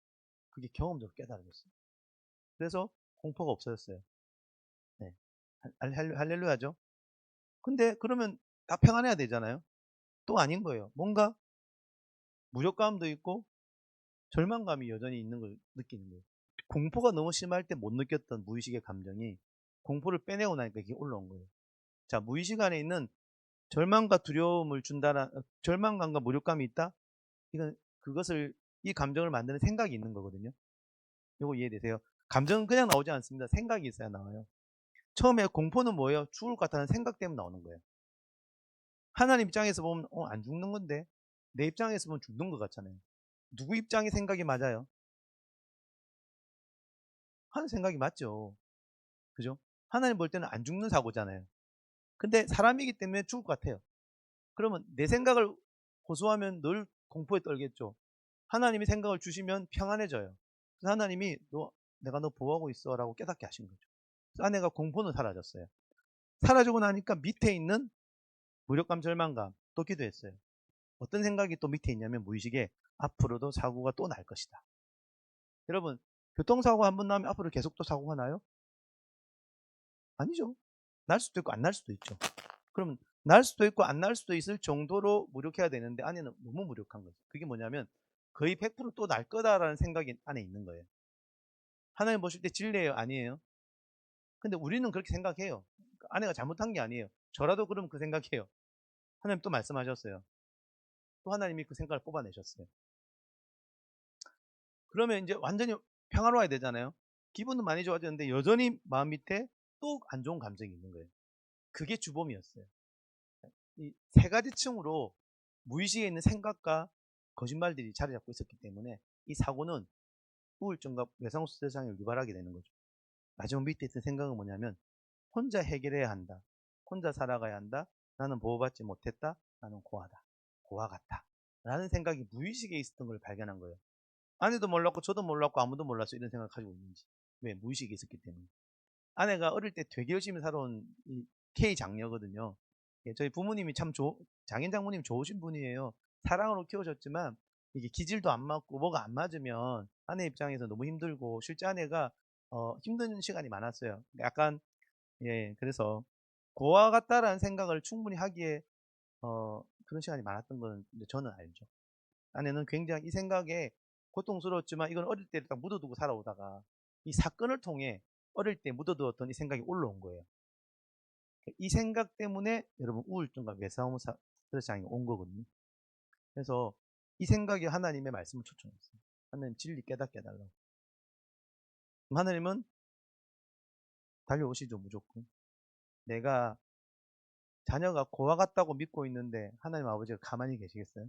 그게 경험적으로 깨달아졌어요. 그래서 공포가 없어졌어요. 네. 할렐루야죠. 근데 그러면 다 평안해야 되잖아요. 또 아닌 거예요. 뭔가 무력감도 있고 절망감이 여전히 있는 걸 느끼는 거예요. 공포가 너무 심할 때 못 느꼈던 무의식의 감정이 공포를 빼내고 나니까 이게 올라온 거예요. 자, 무의식 안에 있는 절망과 두려움을 준다라, 절망감과 무력감이 있다? 이건 그것을, 이 감정을 만드는 생각이 있는 거거든요. 이거 이해되세요? 감정은 그냥 나오지 않습니다. 생각이 있어야 나와요. 처음에 공포는 뭐예요? 죽을 것 같다는 생각 때문에 나오는 거예요. 하나님 입장에서 보면 안 죽는 건데, 내 입장에서 보면 죽는 것 같잖아요. 누구 입장의 생각이 맞아요? 하는 생각이 맞죠. 그죠? 하나님 볼 때는 안 죽는 사고잖아요. 근데 사람이기 때문에 죽을 것 같아요. 그러면 내 생각을 호소하면 늘 공포에 떨겠죠. 하나님이 생각을 주시면 평안해져요. 그래서 하나님이 내가 너 보호하고 있어 라고 깨닫게 하신 거죠. 그래서 아내가 공포는 사라졌어요. 사라지고 나니까 밑에 있는 무력감, 절망감 또 기도했어요. 어떤 생각이 또 밑에 있냐면 무의식에 앞으로도 사고가 또 날 것이다. 여러분, 교통사고 한 번 나면 앞으로 계속 또 사고가 나요? 아니죠. 날 수도 있고 안 날 수도 있죠. 그러면 날 수도 있고 안 날 수도 있을 정도로 무력해야 되는데 아내는 너무 무력한 거죠. 그게 뭐냐면 거의 100%또 날 거다라는 생각이 안에 있는 거예요. 하나님 보실 때 진리예요? 아니에요? 근데 우리는 그렇게 생각해요. 아내가 잘못한 게 아니에요. 저라도 그럼 그 생각해요. 하나님 또 말씀하셨어요. 또 하나님이 그 생각을 뽑아내셨어요. 그러면 이제 완전히 평화로워야 되잖아요. 기분은 많이 좋아졌는데 여전히 마음 밑에 또 안 좋은 감정이 있는 거예요. 그게 주범이었어요. 이 세 가지 층으로 무의식에 있는 생각과 거짓말들이 자리 잡고 있었기 때문에 이 사고는 우울증과 외상 스트레스 장애를 유발하게 되는 거죠. 마지막 밑에 있던 생각은 뭐냐면 혼자 해결해야 한다. 혼자 살아가야 한다. 나는 보호받지 못했다. 나는 고아다. 고아 같다. 라는 생각이 무의식에 있었던 걸 발견한 거예요. 아내도 몰랐고 저도 몰랐고 아무도 몰랐어요. 이런 생각을 가지고 있는지. 왜? 무의식에 있었기 때문에. 아내가 어릴 때 되게 열심히 살아온 이 K 장녀거든요. 예, 저희 부모님이 참 장인 장모님 좋으신 분이에요. 사랑으로 키우셨지만 이게 기질도 안 맞고 뭐가 안 맞으면 아내 입장에서 너무 힘들고 실제 아내가 힘든 시간이 많았어요. 약간 예, 그래서 고아 같다라는 생각을 충분히 하기에 그런 시간이 많았던 건 저는 알죠. 아내는 굉장히 이 생각에 고통스러웠지만 이건 어릴 때 딱 묻어두고 살아오다가 이 사건을 통해 어릴 때 묻어두었던 이 생각이 올라온 거예요. 이 생각 때문에 여러분 우울증과 외상후 스트레스 장애가 온 거거든요. 그래서 이 생각이 하나님의 말씀을 초청했어요. 하나님 진리 깨닫게 해달라고. 그럼 하나님은 달려오시죠, 무조건. 내가 자녀가 고아 같다고 믿고 있는데 하나님 아버지가 가만히 계시겠어요?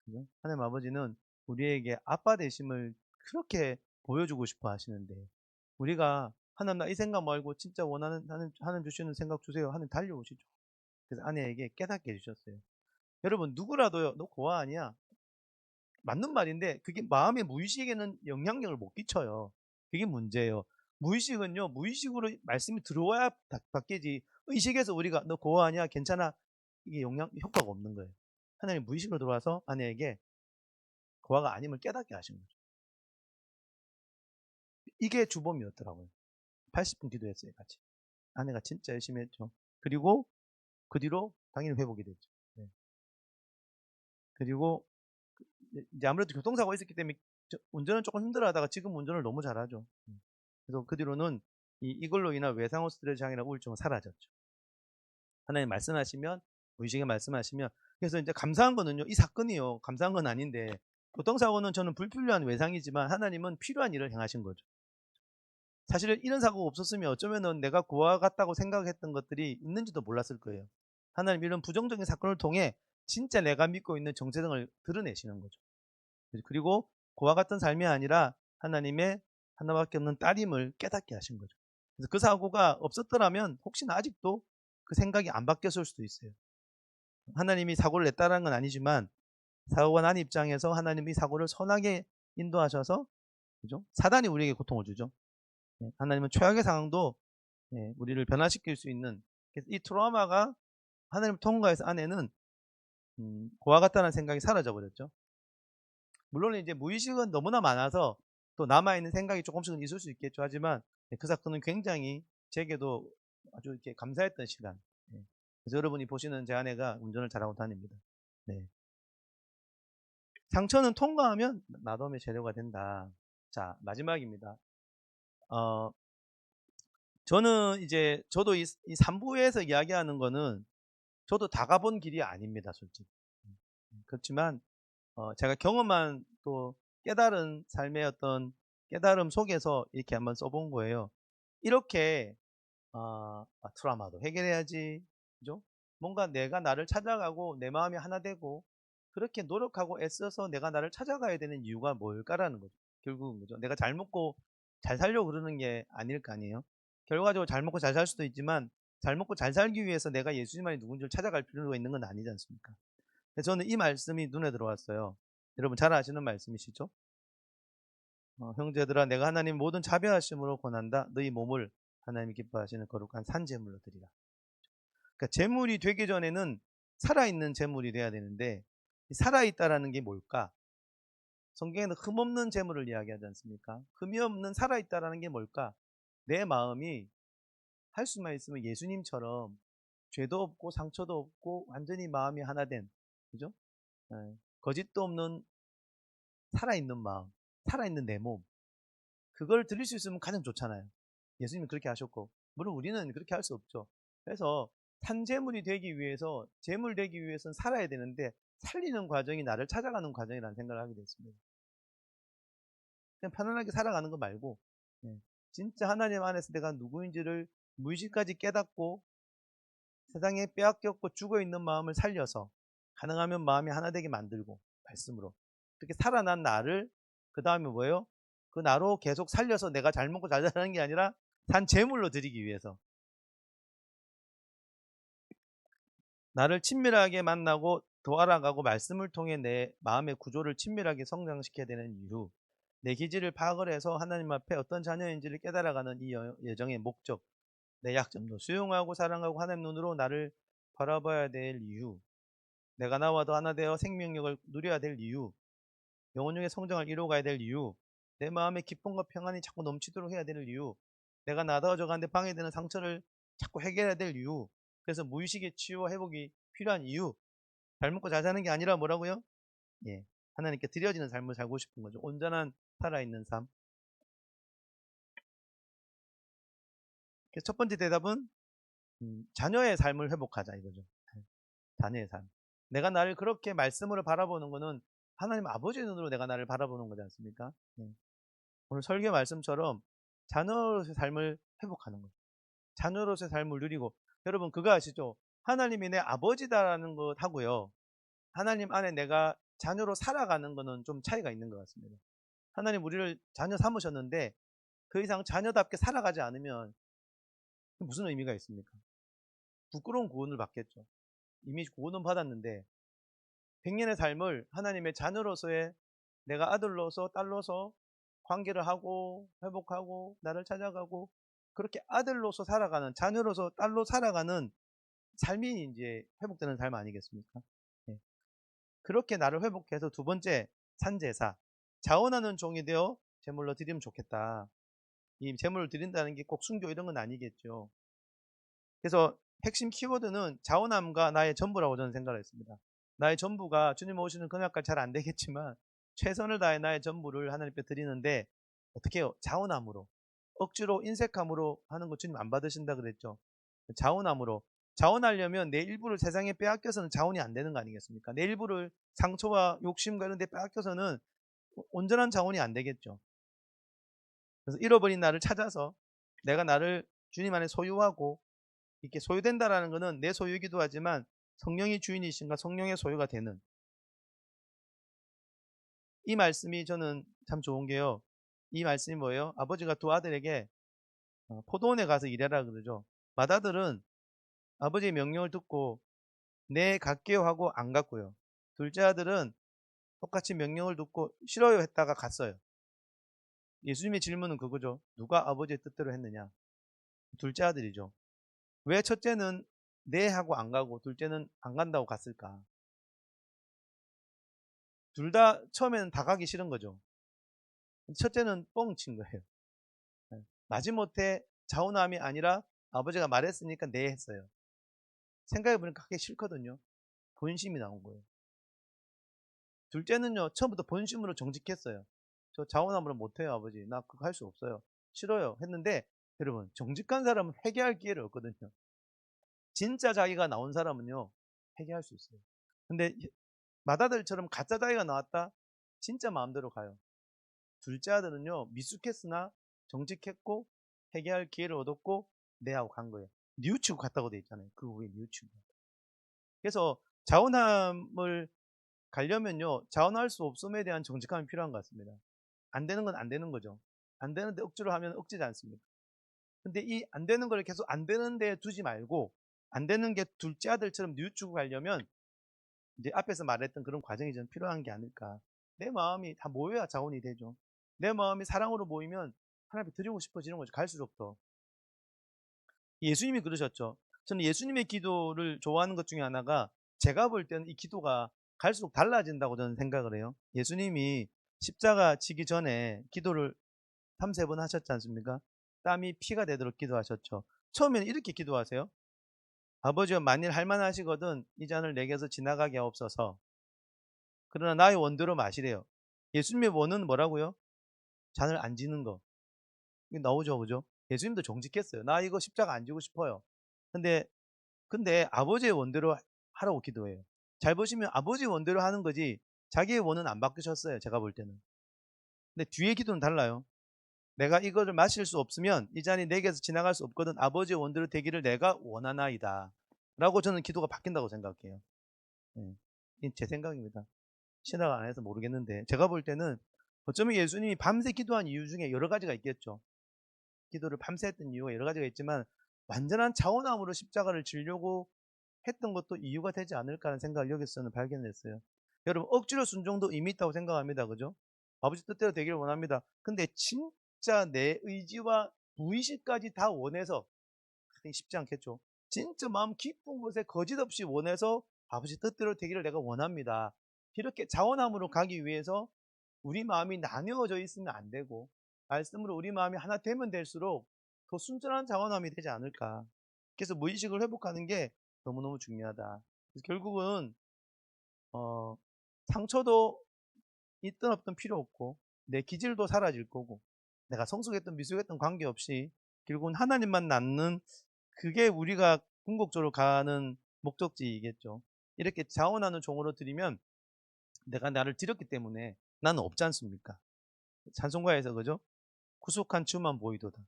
그죠? 하나님 아버지는 우리에게 아빠 되심을 그렇게 보여주고 싶어 하시는데 우리가 하나님 나 이 생각 말고 진짜 원하는 하나님 주시는 생각 주세요. 하나님 달려오시죠. 그래서 아내에게 깨닫게 해주셨어요. 여러분 누구라도요. 너 고아 아니야. 맞는 말인데 그게 마음의 무의식에는 영향력을 못 끼쳐요. 그게 문제예요. 무의식은요. 무의식으로 말씀이 들어와야 바뀌지. 의식에서 우리가 너 고아 아니야. 괜찮아. 이게 효과가 없는 거예요. 하나님 무의식으로 들어와서 아내에게 고아가 아님을 깨닫게 하신 거죠. 이게 주범이었더라고요. 80분 기도했어요, 같이. 아내가 진짜 열심히 했죠. 그리고 그 뒤로 당연히 회복이 됐죠. 네. 그리고 이제 아무래도 교통사고가 있었기 때문에 운전은 조금 힘들어 하다가 지금 운전을 너무 잘하죠. 그래서 그 뒤로는 이걸로 인한 외상후 스트레스 장애나 우울증은 사라졌죠. 하나님 말씀하시면, 의식에 말씀하시면, 그래서 이제 감사한 거는요, 이 사건이요, 감사한 건 아닌데, 교통사고는 저는 불필요한 외상이지만 하나님은 필요한 일을 행하신 거죠. 사실은 이런 사고가 없었으면 어쩌면은 내가 고아 같다고 생각했던 것들이 있는지도 몰랐을 거예요. 하나님 이런 부정적인 사건을 통해 진짜 내가 믿고 있는 정체성을 드러내시는 거죠. 그리고 고아 같은 삶이 아니라 하나님의 하나밖에 없는 딸임을 깨닫게 하신 거죠. 그래서 그 사고가 없었더라면 혹시나 아직도 그 생각이 안 바뀌었을 수도 있어요. 하나님이 사고를 냈다는 건 아니지만 사고가 난 입장에서 하나님이 사고를 선하게 인도하셔서 그죠? 사단이 우리에게 고통을 주죠. 하나님은 최악의 상황도 우리를 변화시킬 수 있는, 그래서 이 트라우마가 하나님을 통과해서 안에는 고와 같다는 생각이 사라져 버렸죠. 물론 이제 무의식은 너무나 많아서 또 남아있는 생각이 조금씩은 있을 수 있겠죠. 하지만 그 사건은 굉장히 제게도 아주 이렇게 감사했던 시간. 그래서 여러분이 보시는 제 아내가 운전을 잘하고 다닙니다. 네. 상처는 통과하면 나dom의 재료가 된다. 자, 마지막입니다. 어, 저는 이제 저도 이 3부에서 이야기하는 거는 저도 다 가본 길이 아닙니다, 솔직히. 그렇지만 제가 경험한 또 깨달은 삶의 어떤 깨달음 속에서 이렇게 한번 써본 거예요. 이렇게 트라우마도 해결해야지, 그죠? 뭔가 내가 나를 찾아가고 내 마음이 하나 되고 그렇게 노력하고 애써서 내가 나를 찾아가야 되는 이유가 뭘까라는 거죠. 결국은, 그죠? 내가 잘 먹고 잘 살려고 그러는 게 아닐 거 아니에요. 결과적으로 잘 먹고 잘 살 수도 있지만 잘 먹고 잘 살기 위해서 내가 예수님만이 누군지를 찾아갈 필요가 있는 건 아니지 않습니까? 그래서 저는 이 말씀이 눈에 들어왔어요. 여러분 잘 아시는 말씀이시죠? 형제들아, 내가 하나님 모든 자비하심으로 권한다. 너희 몸을 하나님이 기뻐하시는 거룩한 산제물로 드리라. 그러니까 제물이 되기 전에는 살아있는 제물이 돼야 되는데, 이 살아있다라는 게 뭘까? 성경에는 흠없는 제물을 이야기하지 않습니까? 흠이 없는 살아있다라는 게 뭘까? 내 마음이 할 수만 있으면 예수님처럼 죄도 없고 상처도 없고 완전히 마음이 하나 된, 그죠? 거짓도 없는 살아있는 마음, 살아있는 내 몸, 그걸 드릴 수 있으면 가장 좋잖아요. 예수님은 그렇게 하셨고, 물론 우리는 그렇게 할 수 없죠. 그래서 산재물이 되기 위해서, 재물 되기 위해서는 살아야 되는데 살리는 과정이 나를 찾아가는 과정이라는 생각을 하게 됐습니다. 그냥 편안하게 살아가는 거 말고, 진짜 하나님 안에서 내가 누구인지를 무의식까지 깨닫고 세상에 빼앗겼고 죽어있는 마음을 살려서 가능하면 마음이 하나 되게 만들고 말씀으로 그렇게 살아난 나를, 그 다음에 뭐예요? 그 나로 계속 살려서 내가 잘 먹고 잘 자라는 게 아니라 산 제물로 드리기 위해서 나를 친밀하게 만나고 더 알아가고 말씀을 통해 내 마음의 구조를 친밀하게 성장시켜야 되는 이유, 내 기질을 파악을 해서 하나님 앞에 어떤 자녀인지를 깨달아가는 이 여정의 목적, 내 약점도 수용하고 사랑하고 하나님 눈으로 나를 바라봐야 될 이유, 내가 나와 더 하나 되어 생명력을 누려야 될 이유, 영혼중의 성장을 이루어가야 될 이유, 내 마음의 기쁨과 평안이 자꾸 넘치도록 해야 될 이유, 내가 나다워져 가는데 방해되는 상처를 자꾸 해결해야 될 이유, 그래서 무의식의 치유와 회복이 필요한 이유, 잘 먹고 잘 사는 게 아니라 뭐라고요? 하나님께 드려지는 삶을 살고 싶은 거죠. 온전한 살아있는 삶. 그래서 첫 번째 대답은 자녀의 삶을 회복하자 이거죠. 자녀의 삶. 내가 나를 그렇게 말씀으로 바라보는 거는 하나님 아버지의 눈으로 내가 나를 바라보는 거지 않습니까? 오늘 설교 말씀처럼 자녀로서의 삶을 회복하는 거예요. 자녀로서의 삶을 누리고, 여러분 그거 아시죠? 하나님이 내 아버지다라는 것하고요, 하나님 안에 내가 자녀로 살아가는 거는 좀 차이가 있는 것 같습니다. 하나님 우리를 자녀 삼으셨는데 그 이상 자녀답게 살아가지 않으면 무슨 의미가 있습니까? 부끄러운 구원을 받겠죠. 이미 구원은 받았는데 100년의 삶을 하나님의 자녀로서의, 내가 아들로서 딸로서 관계를 하고 회복하고 나를 찾아가고 그렇게 아들로서 살아가는, 자녀로서 딸로 살아가는 삶이 이제 회복되는 삶 아니겠습니까? 예. 그렇게 나를 회복해서 두 번째, 산제사, 자원하는 종이 되어 제물로 드리면 좋겠다. 이 제물을 드린다는 게 꼭 순교 이런 건 아니겠죠. 그래서 핵심 키워드는 자원함과 나의 전부라고 저는 생각을 했습니다. 나의 전부가 주님 오시는 그날까지 잘 안 되겠지만 최선을 다해 나의 전부를 하나님께 드리는데 어떻게 해요? 자원함으로. 억지로 인색함으로 하는 거 주님 안 받으신다 그랬죠. 자원함으로. 자원하려면 내 일부를 세상에 빼앗겨서는 자원이 안 되는 거 아니겠습니까? 내 일부를 상처와 욕심과 이런 데 빼앗겨서는 온전한 자원이 안 되겠죠. 그래서 잃어버린 나를 찾아서 내가 나를 주님 안에 소유하고, 이렇게 소유된다라는 것은 내 소유이기도 하지만 성령이 주인이신가 성령의 소유가 되는, 이 말씀이 저는 참 좋은 게요. 이 말씀이 뭐예요? 아버지가 두 아들에게 포도원에 가서 일해라 그러죠. 맏아들은 아버지의 명령을 듣고 네 갈게요 하고 안 갔고요. 둘째 아들은 똑같이 명령을 듣고 싫어요 했다가 갔어요. 예수님의 질문은 그거죠. 누가 아버지의 뜻대로 했느냐? 둘째 아들이죠. 왜 첫째는 네 하고 안 가고 둘째는 안 간다고 갔을까? 둘 다 처음에는 다 가기 싫은 거죠. 첫째는 뻥친 거예요. 네. 마지못해 자우남이 아니라 아버지가 말했으니까 네 했어요. 생각해보니까 그게 싫거든요. 본심이 나온 거예요. 둘째는요, 처음부터 본심으로 정직했어요. 저 자원함으로 못해요, 아버지. 나 그거 할 수 없어요. 싫어요. 했는데, 여러분, 정직한 사람은 회개할 기회를 얻거든요. 진짜 자기가 나온 사람은요, 회개할 수 있어요. 근데 마다들처럼 가짜 자기가 나왔다? 진짜 마음대로 가요. 둘째 아들은요, 미숙했으나 정직했고, 회개할 기회를 얻었고, 네 하고 간 거예요. 뉘우치고 갔다고 돼 있잖아요. 그 후에 뉘우치고. 그래서 자원함을 가려면요, 자원할 수 없음에 대한 정직함이 필요한 것 같습니다. 안 되는 건 안 되는 거죠. 안 되는데 억지로 하면 억지지 않습니까? 근데 이 안 되는 걸 계속 안 되는 데 두지 말고, 안 되는 게 둘째 아들처럼 뉘우치고 가려면 이제 앞에서 말했던 그런 과정이 좀 필요한 게 아닐까. 내 마음이 다 모여야 자원이 되죠. 내 마음이 사랑으로 모이면 하나님께 드리고 싶어지는 거죠. 갈수록 더. 예수님이 그러셨죠. 저는 예수님의 기도를 좋아하는 것 중에 하나가, 제가 볼 때는 이 기도가 갈수록 달라진다고 저는 생각을 해요. 예수님이 십자가 지기 전에 기도를 3-3번 하셨지 않습니까? 땀이 피가 되도록 기도하셨죠. 처음에는 이렇게 기도하세요. 아버지여, 만일 할만하시거든 이 잔을 내게서 지나가게 하옵소서. 그러나 나의 원대로 마시래요. 예수님의 원은 뭐라고요? 잔을 안 지는 거. 이게 나오죠, 그죠? 예수님도 정직했어요. 나 이거 십자가 안 지고 싶어요. 근데 아버지의 원대로 하라고 기도해요. 잘 보시면 아버지 원대로 하는 거지 자기의 원은 안 바꾸셨어요. 제가 볼 때는. 근데 뒤에 기도는 달라요. 내가 이거를 마실 수 없으면 이 잔이 내게서 지나갈 수 없거든 아버지의 원대로 되기를 내가 원하나이다. 라고 저는 기도가 바뀐다고 생각해요. 예. 이게 제 생각입니다. 신학 안 해서 모르겠는데 제가 볼 때는 어쩌면 예수님이 밤새 기도한 이유 중에 여러 가지가 있겠죠. 기도를 밤새 했던 이유가 여러 가지가 있지만 완전한 자원함으로 십자가를 지려고 했던 것도 이유가 되지 않을까 하는 생각을 여기서는 발견했어요. 여러분, 억지로 순종도 의미 있다고 생각합니다. 그죠? 아버지 뜻대로 되기를 원합니다. 근데 진짜 내 의지와 무의식까지 다 원해서, 쉽지 않겠죠. 진짜 마음 깊은 곳에 거짓 없이 원해서 아버지 뜻대로 되기를 내가 원합니다. 이렇게 자원함으로 가기 위해서 우리 마음이 나뉘어져 있으면 안 되고, 말씀으로 우리 마음이 하나 되면 될수록 더 순전한 자원함이 되지 않을까. 그래서 무의식을 회복하는 게 너무너무 중요하다. 그래서 결국은 어, 상처도 있든 없든 필요 없고, 내 기질도 사라질 거고, 내가 성숙했던 미숙했던 관계없이 결국은 하나님만 낳는, 그게 우리가 궁극적으로 가는 목적지이겠죠. 이렇게 자원하는 종으로 드리면 내가 나를 드렸기 때문에 나는 없지 않습니까? 찬송가에서 그죠? 구속한 주만 보이도다.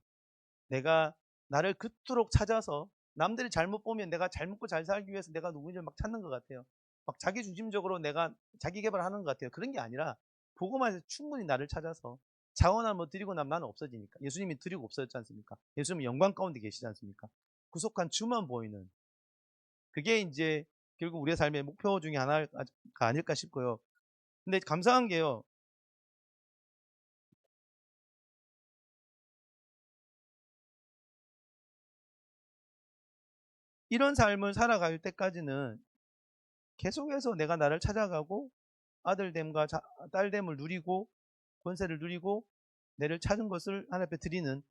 내가 나를 그토록 찾아서, 남들이 잘못 보면 내가 잘 먹고 잘 살기 위해서 내가 누구인지 막 찾는 것 같아요. 막 자기 중심적으로 내가 자기 개발하는 것 같아요. 그런 게 아니라 보고만 해서 충분히 나를 찾아서 자원을 뭐 드리고 나면 나는 없어지니까. 예수님이 드리고 없어졌지 않습니까? 예수님은 영광 가운데 계시지 않습니까? 구속한 주만 보이는, 그게 이제 결국 우리의 삶의 목표 중에 하나가 아닐까 싶고요. 근데 감사한 게요. 이런 삶을 살아갈 때까지는 계속해서 내가 나를 찾아가고 아들됨과 딸됨을 누리고 권세를 누리고 내를 찾은 것을 하나님 앞에 드리는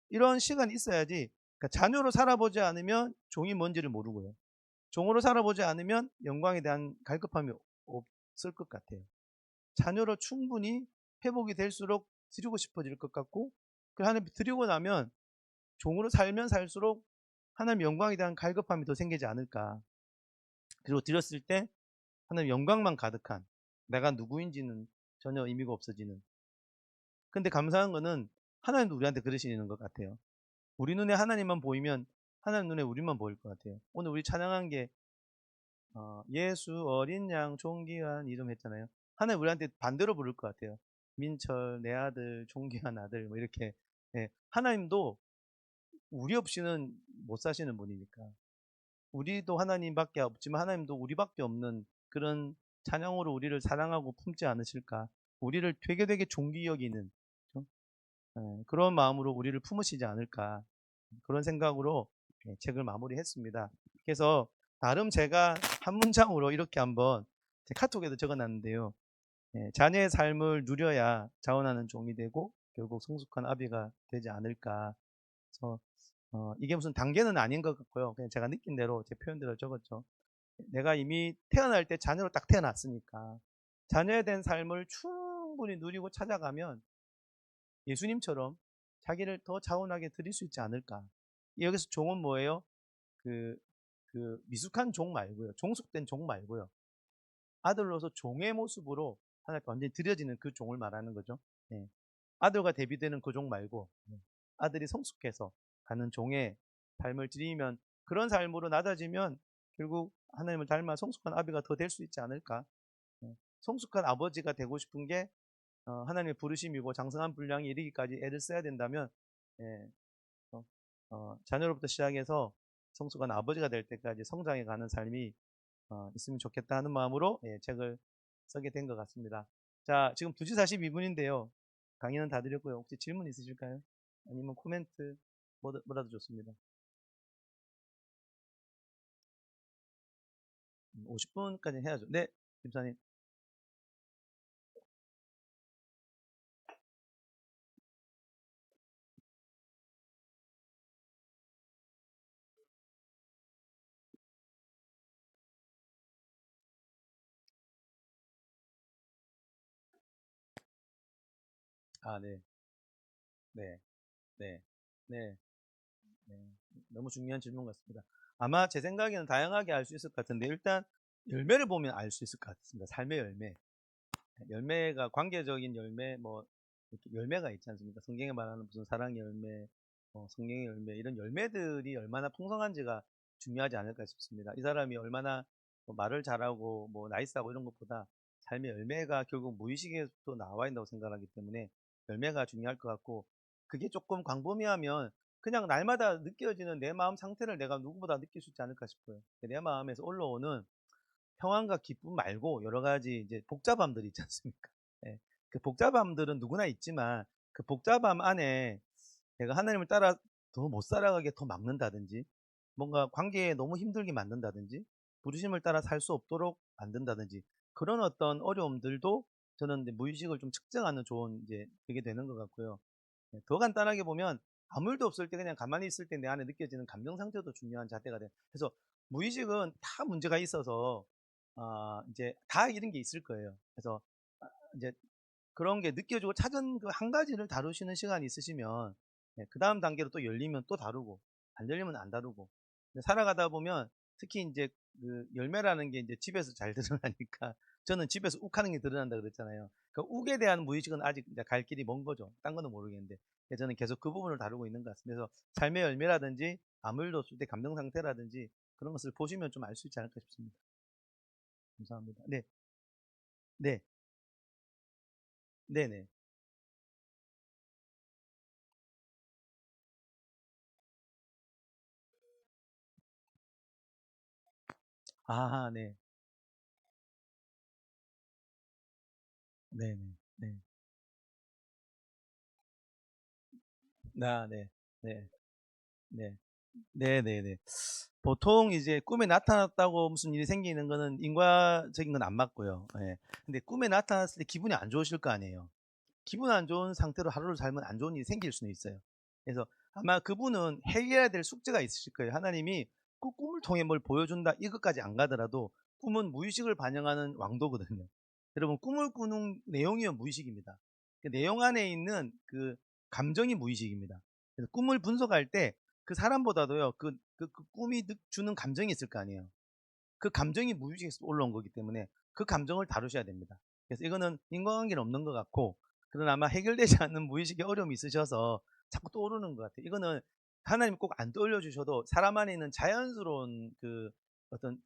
이런 시간이 있어야지. 그러니까 자녀로 살아보지 않으면 종이 뭔지를 모르고요. 종으로 살아보지 않으면 영광에 대한 갈급함이 없을 것 같아요. 자녀로 충분히 회복이 될수록 드리고 싶어질 것 같고, 그 하나님 앞에 드리고 나면 종으로 살면 살수록 하나님 영광에 대한 갈급함이 더 생기지 않을까. 그리고 드렸을 때 하나님 영광만 가득한, 내가 누구인지는 전혀 의미가 없어지는. 근데 감사한 거는 하나님도 우리한테 그러시는 것 같아요. 우리 눈에 하나님만 보이면 하나님 눈에 우리만 보일 것 같아요. 오늘 우리 찬양한 게 예수 어린 양 존귀한 이름 했잖아요. 하나님 우리한테 반대로 부를 것 같아요. 민철 내 아들 존귀한 아들 뭐 이렇게. 예, 하나님도 우리 없이는 못 사시는 분이니까. 우리도 하나님밖에 없지만 하나님도 우리밖에 없는 그런 찬양으로 우리를 사랑하고 품지 않으실까. 우리를 되게 존귀 여기는, 그런 마음으로 우리를 품으시지 않을까 그런 생각으로 책을 마무리했습니다. 그래서 나름 제가 한 문장으로 이렇게 한번 제 카톡에도 적어놨는데요. 자녀의 삶을 누려야 자원하는 종이 되고 결국 성숙한 아비가 되지 않을까. 그래서 이게 무슨 단계는 아닌 것 같고요. 그냥 제가 느낀 대로 제 표현대로 적었죠. 내가 이미 태어날 때 자녀로 딱 태어났으니까 자녀에 대한 삶을 충분히 누리고 찾아가면 예수님처럼 자기를 더 자원하게 드릴 수 있지 않을까. 여기서 종은 뭐예요? 그, 그 미숙한 종 말고요. 종속된 종 말고요. 아들로서 종의 모습으로 하나님께 완전히 드려지는 그 종을 말하는 거죠. 예. 아들과 대비되는 그 종 말고 아들이 성숙해서 가는 종의 삶을 드리면 그런 삶으로 낮아지면 결국 하나님을 닮아 성숙한 아비가 더 될 수 있지 않을까. 성숙한 아버지가 되고 싶은 게 하나님의 부르심이고 장성한 분량이 이르기까지 애를 써야 된다면 예, 어, 자녀로부터 시작해서 성숙한 아버지가 될 때까지 성장해 가는 삶이 있으면 좋겠다 하는 마음으로 책을 쓰게 된 것 같습니다. 자, 지금 2시 42분인데요. 강의는 다 드렸고요. 혹시 질문 있으실까요? 아니면 코멘트 뭐라도 좋습니다. 50분까지 해야죠. 네, 김사님. 아, 네, 네, 네, 네, 네. 너무 중요한 질문 같습니다. 아마 제 생각에는 다양하게 알 수 있을 것 같은데 일단 열매를 보면 알 수 있을 것 같습니다. 삶의 열매. 열매가 관계적인 열매, 뭐 이렇게 열매가 있지 않습니까? 성경에 말하는 무슨 사랑의 열매, 성령의 열매 이런 열매들이 얼마나 풍성한지가 중요하지 않을까 싶습니다. 이 사람이 얼마나 뭐 말을 잘하고 뭐 나이스하고 이런 것보다 삶의 열매가 결국 무의식에서도 나와 있다고 생각하기 때문에 열매가 중요할 것 같고 그게 조금 광범위하면 그냥 날마다 느껴지는 내 마음 상태를 내가 누구보다 느낄 수 있지 않을까 싶어요. 내 마음에서 올라오는 평안과 기쁨 말고 여러 가지 이제 복잡함들이 있지 않습니까? 예. 그 복잡함들은 누구나 있지만 그 복잡함 안에 내가 하나님을 따라 더 못 살아가게 더 막는다든지 뭔가 관계에 너무 힘들게 만든다든지 부르심을 따라 살 수 없도록 만든다든지 그런 어떤 어려움들도 저는 이제 무의식을 좀 측정하는 좋은 이제 그게 되는 것 같고요. 더 간단하게 보면 아무 일도 없을 때 그냥 가만히 있을 때 내 안에 느껴지는 감정 상태도 중요한 잣대가 돼요. 그래서 무의식은 다 문제가 있어서 이제 다 이런 게 있을 거예요. 그래서 이제 그런 게 느껴지고 찾은 그 한 가지를 다루시는 시간이 있으시면 그 다음 단계로 또 열리면 또 다루고 안 열리면 안 다루고 살아가다 보면 특히 이제 그 열매라는 게 이제 집에서 잘 드러나니까 저는 집에서 욱하는 게 드러난다 그랬잖아요. 그 욱에 대한 무의식은 아직 이제 갈 길이 먼 거죠. 딴 거는 모르겠는데 저는 계속 그 부분을 다루고 있는 것 같습니다. 그래서 삶의 열매라든지 아무 일도 없을 때 감정 상태라든지 그런 것을 보시면 좀 알 수 있지 않을까 싶습니다. 감사합니다. 네, 네, 네, 네. 아, 네, 네, 네, 네. 아, 네, 네, 네, 네, 네, 네. 보통 이제 꿈에 나타났다고 무슨 일이 생기는 거는 인과적인 건 안 맞고요. 예. 근데 꿈에 나타났을 때 기분이 안 좋으실 거 아니에요. 기분 안 좋은 상태로 하루를 살면 안 좋은 일이 생길 수는 있어요. 그래서 아마 그분은 해결해야 될 숙제가 있으실 거예요. 하나님이 그 꿈을 통해 뭘 보여준다 이것까지 안 가더라도 꿈은 무의식을 반영하는 왕도거든요. 여러분 꿈을 꾸는 내용이요 무의식입니다. 그 내용 안에 있는 그 감정이 무의식입니다. 그래서 꿈을 분석할 때 그 사람보다도요 그 꿈이 주는 감정이 있을 거 아니에요. 그 감정이 무의식에서 올라온 거기 때문에 그 감정을 다루셔야 됩니다. 그래서 이거는 인과관계는 없는 것 같고 그러나 아마 해결되지 않는 무의식의 어려움이 있으셔서 자꾸 떠오르는 것 같아요. 이거는 하나님 꼭 안 떠올려 주셔도 사람 안에 있는 자연스러운 그 어떤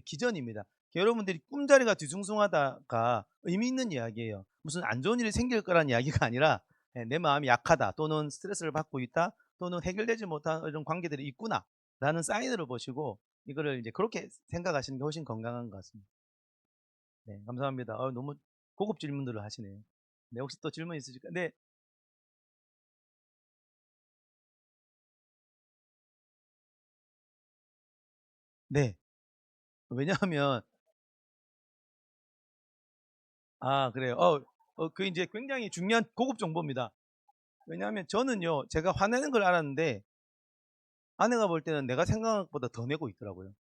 기전입니다. 여러분들이 꿈자리가 뒤숭숭하다가 의미 있는 이야기예요. 무슨 안 좋은 일이 생길 거라는 이야기가 아니라 내 마음이 약하다 또는 스트레스를 받고 있다 또는 해결되지 못한 이런 관계들이 있구나 라는 사인으로 보시고 이거를 이제 그렇게 생각하시는 게 훨씬 건강한 것 같습니다. 네, 감사합니다. 너무 고급 질문들을 하시네요. 네, 혹시 또 질문 있으실까요? 네, 네. 왜냐하면 그래요. 그 이제 굉장히 중요한 고급 정보입니다. 왜냐하면 저는요, 제가 화내는 걸 알았는데 아내가 볼 때는 내가 생각한 것보다 더 내고 있더라고요.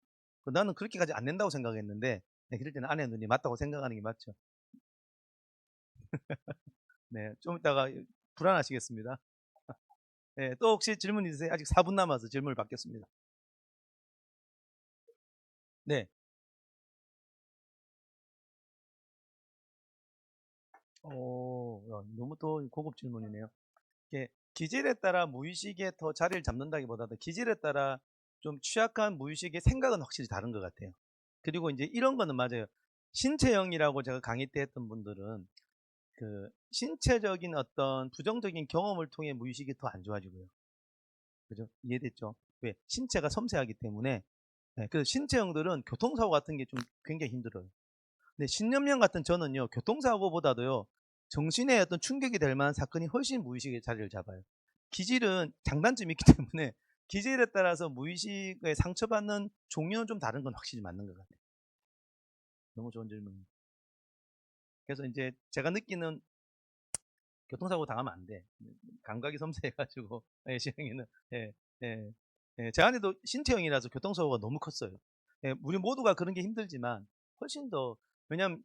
나는 그렇게까지 안 낸다고 생각했는데, 네, 그럴 때는 아내 눈이 맞다고 생각하는 게 맞죠. 네, 좀 이따가 불안하시겠습니다. 네, 또 혹시 질문 있으세요? 아직 4분 남아서 질문을 받겠습니다. 네. 너무 또 고급 질문이네요. 이게 기질에 따라 무의식에 더 자리를 잡는다기보다도 기질에 따라 좀 취약한 무의식의 생각은 확실히 다른 것 같아요. 그리고 이제 이런 거는 맞아요. 신체형이라고 제가 강의 때 했던 분들은 그 신체적인 어떤 부정적인 경험을 통해 무의식이 더 안 좋아지고요. 그죠? 이해됐죠? 왜? 신체가 섬세하기 때문에. 네, 그래서 신체형들은 교통사고 같은 게 좀 굉장히 힘들어요. 근데 신념형 같은 저는요, 교통사고보다도요, 정신에 어떤 충격이 될 만한 사건이 훨씬 무의식의 자리를 잡아요. 기질은 장단점이 있기 때문에 기질에 따라서 무의식에 상처받는 종류는 좀 다른 건 확실히 맞는 것 같아요. 너무 좋은 질문입니다. 그래서 이제 제가 느끼는 교통사고 당하면 안 돼. 감각이 섬세해가지고, 예, 시행이는. 예, 예, 예. 제 아내도 신체형이라서 교통사고가 너무 컸어요. 예, 우리 모두가 그런 게 힘들지만, 훨씬 더, 왜냐면,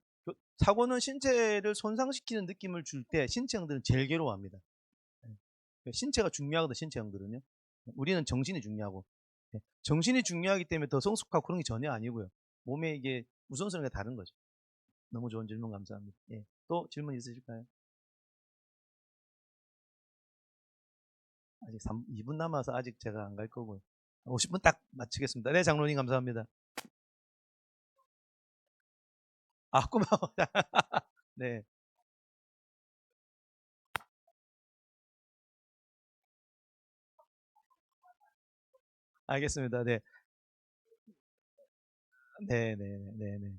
사고는 신체를 손상시키는 느낌을 줄 때, 신체형들은 제일 괴로워합니다. 예. 신체가 중요하거든, 신체형들은요. 우리는 정신이 중요하고. 예. 정신이 중요하기 때문에 더 성숙하고 그런 게 전혀 아니고요. 몸에 이게 우선순위가 다른 거죠. 너무 좋은 질문 감사합니다. 예. 또 질문 있으실까요? 아직 2분 남아서 아직 제가 안 갈 거고요. 50분 딱 마치겠습니다. 네, 장로님 감사합니다. 고마워. 네, 알겠습니다. 네, 네, 네, 네, 네.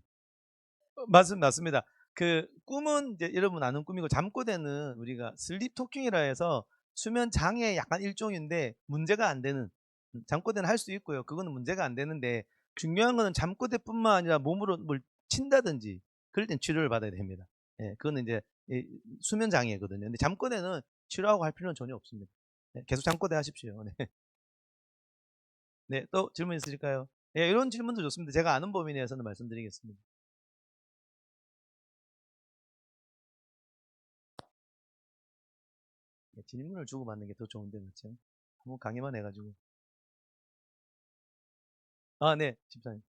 맞습니다. 그 꿈은 이제 여러분 아는 꿈이고 잠꼬대는 우리가 슬립 토킹이라 해서 수면 장애 약간 일종인데 문제가 안 되는 잠꼬대는 할 수 있고요. 그거는 문제가 안 되는데 중요한 거는 잠꼬대뿐만 아니라 몸으로 뭘 친다든지 그럴 땐 치료를 받아야 됩니다. 예, 그거는 이제 수면 장애거든요. 근데 잠꼬대는 치료하고 할 필요는 전혀 없습니다. 네, 계속 잠꼬대 하십시오. 네. 네, 또 질문 있으실까요? 예, 이런 질문도 좋습니다. 제가 아는 범위 내에서는 말씀드리겠습니다. 예, 질문을 주고받는 게 더 좋은데, 그렇죠? 너무 강의만 해가지고. 네, 집사님.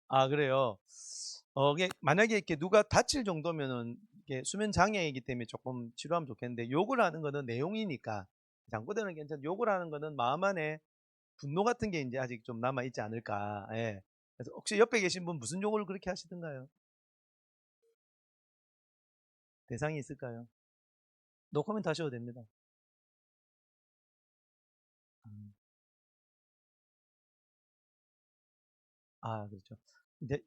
아, 그래요. 이게 만약에 이렇게 누가 다칠 정도면은 이게 수면 장애이기 때문에 조금 치료하면 좋겠는데 욕을 하는 거는 내용이니까 잠꼬대는 괜찮. 욕을 하는 거는 마음 안에 분노 같은 게 이제 아직 좀 남아 있지 않을까. 예. 그래서 혹시 옆에 계신 분 무슨 욕을 그렇게 하시던가요? 대상이 있을까요? 노코멘트 하셔도 됩니다. 음. 그렇죠. 이제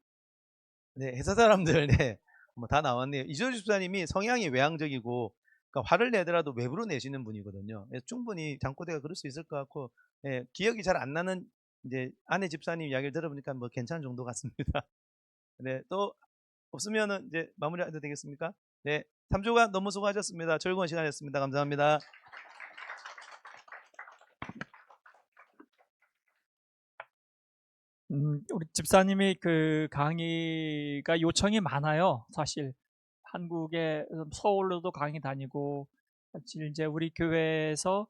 네, 회사 사람들, 네, 뭐 다 나왔네요. 이조주 집사님이 성향이 외향적이고, 그러니까 화를 내더라도 외부로 내시는 분이거든요. 충분히 장꼬대가 그럴 수 있을 것 같고, 예, 기억이 잘 안 나는 이제 아내 집사님 이야기를 들어보니까 뭐 괜찮은 정도 같습니다. 네, 또 없으면은 이제 마무리해도 되겠습니까? 네, 3주간 너무 수고하셨습니다. 즐거운 시간이었습니다. 감사합니다. 우리 집사님이 그 강의가 요청이 많아요. 사실 한국에 서울로도 강의 다니고 사실 이제 우리 교회에서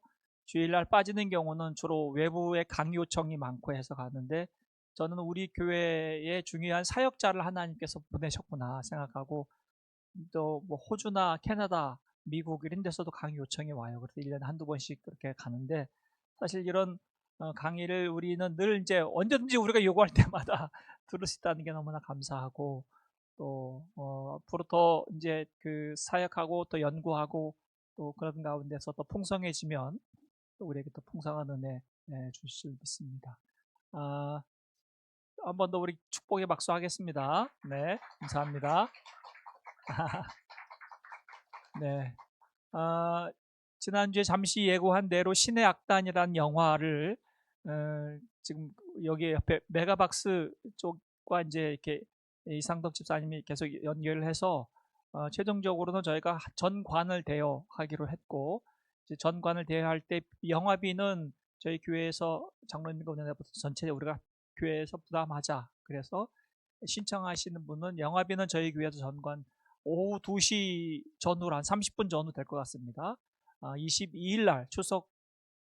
주일날 빠지는 경우는 주로 외부의 강의 요청이 많고 해서 가는데 저는 우리 교회에 중요한 사역자를 하나님께서 보내셨구나 생각하고 또 뭐 호주나 캐나다, 미국 이런 데서도 강의 요청이 와요. 그래서 1년에 한두 번씩 그렇게 가는데 사실 이런 강의를 우리는 늘 이제 언제든지 우리가 요구할 때마다 들을 수 있다는 게 너무나 감사하고 또 앞으로 더 이제 그 사역하고 또 연구하고 또 그런 가운데서 더 풍성해지면 또 우리에게 또 풍성한 은혜 주실 믿습니다. 한 번 더 우리 축복의 박수 하겠습니다. 네, 감사합니다. 네. 아, 지난주에 잠시 예고한 대로 신의 악단이라는 영화를 지금 여기 옆에 메가박스 쪽과 이제 이렇게 이상덕 집사님이 계속 연결을 해서 최종적으로는 저희가 전관을 대여하기로 했고, 이제 전관을 대여할 때 영화비는 저희 교회에서 장로님과 운영자부터 전체 우리가 교회에서 부담하자. 그래서 신청하시는 분은 영화비는 저희 교회에서 전관 오후 2시 전후로 한 30분 전후 될 것 같습니다. 22일 날 추석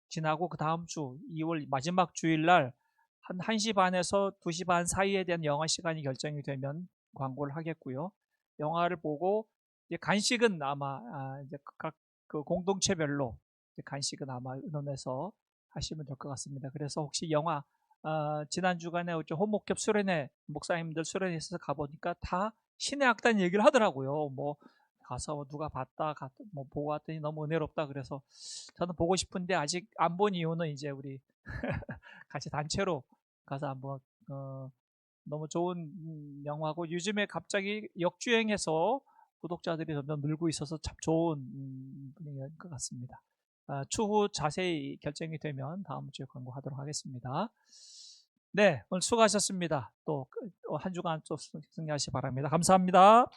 지나고 그 다음 주 2월 마지막 주일 날 한 1시 반에서 2시 반 사이에 대한 영화 시간이 결정이 되면 광고를 하겠고요. 영화를 보고 이제 간식은 아마 이제 각 그 공동체별로 이제 간식은 아마 의논해서 하시면 될 것 같습니다. 그래서 혹시 영화 지난 주간에 호목협 수련회 목사님들 수련회 있어서 가보니까 다 신의 악단 얘기를 하더라고요. 뭐 가서 뭐 누가 봤다, 뭐 보고 왔더니 너무 은혜롭다. 그래서 저는 보고 싶은데 아직 안 본 이유는 이제 우리 같이 단체로 가서 한번 너무 좋은 영화고 요즘에 갑자기 역주행해서 구독자들이 점점 늘고 있어서 참 좋은 분위기인 것 같습니다. 추후 자세히 결정이 되면 다음 주에 광고하도록 하겠습니다. 네, 오늘 수고하셨습니다. 또 한 주간 또 승리하시기 바랍니다. 감사합니다.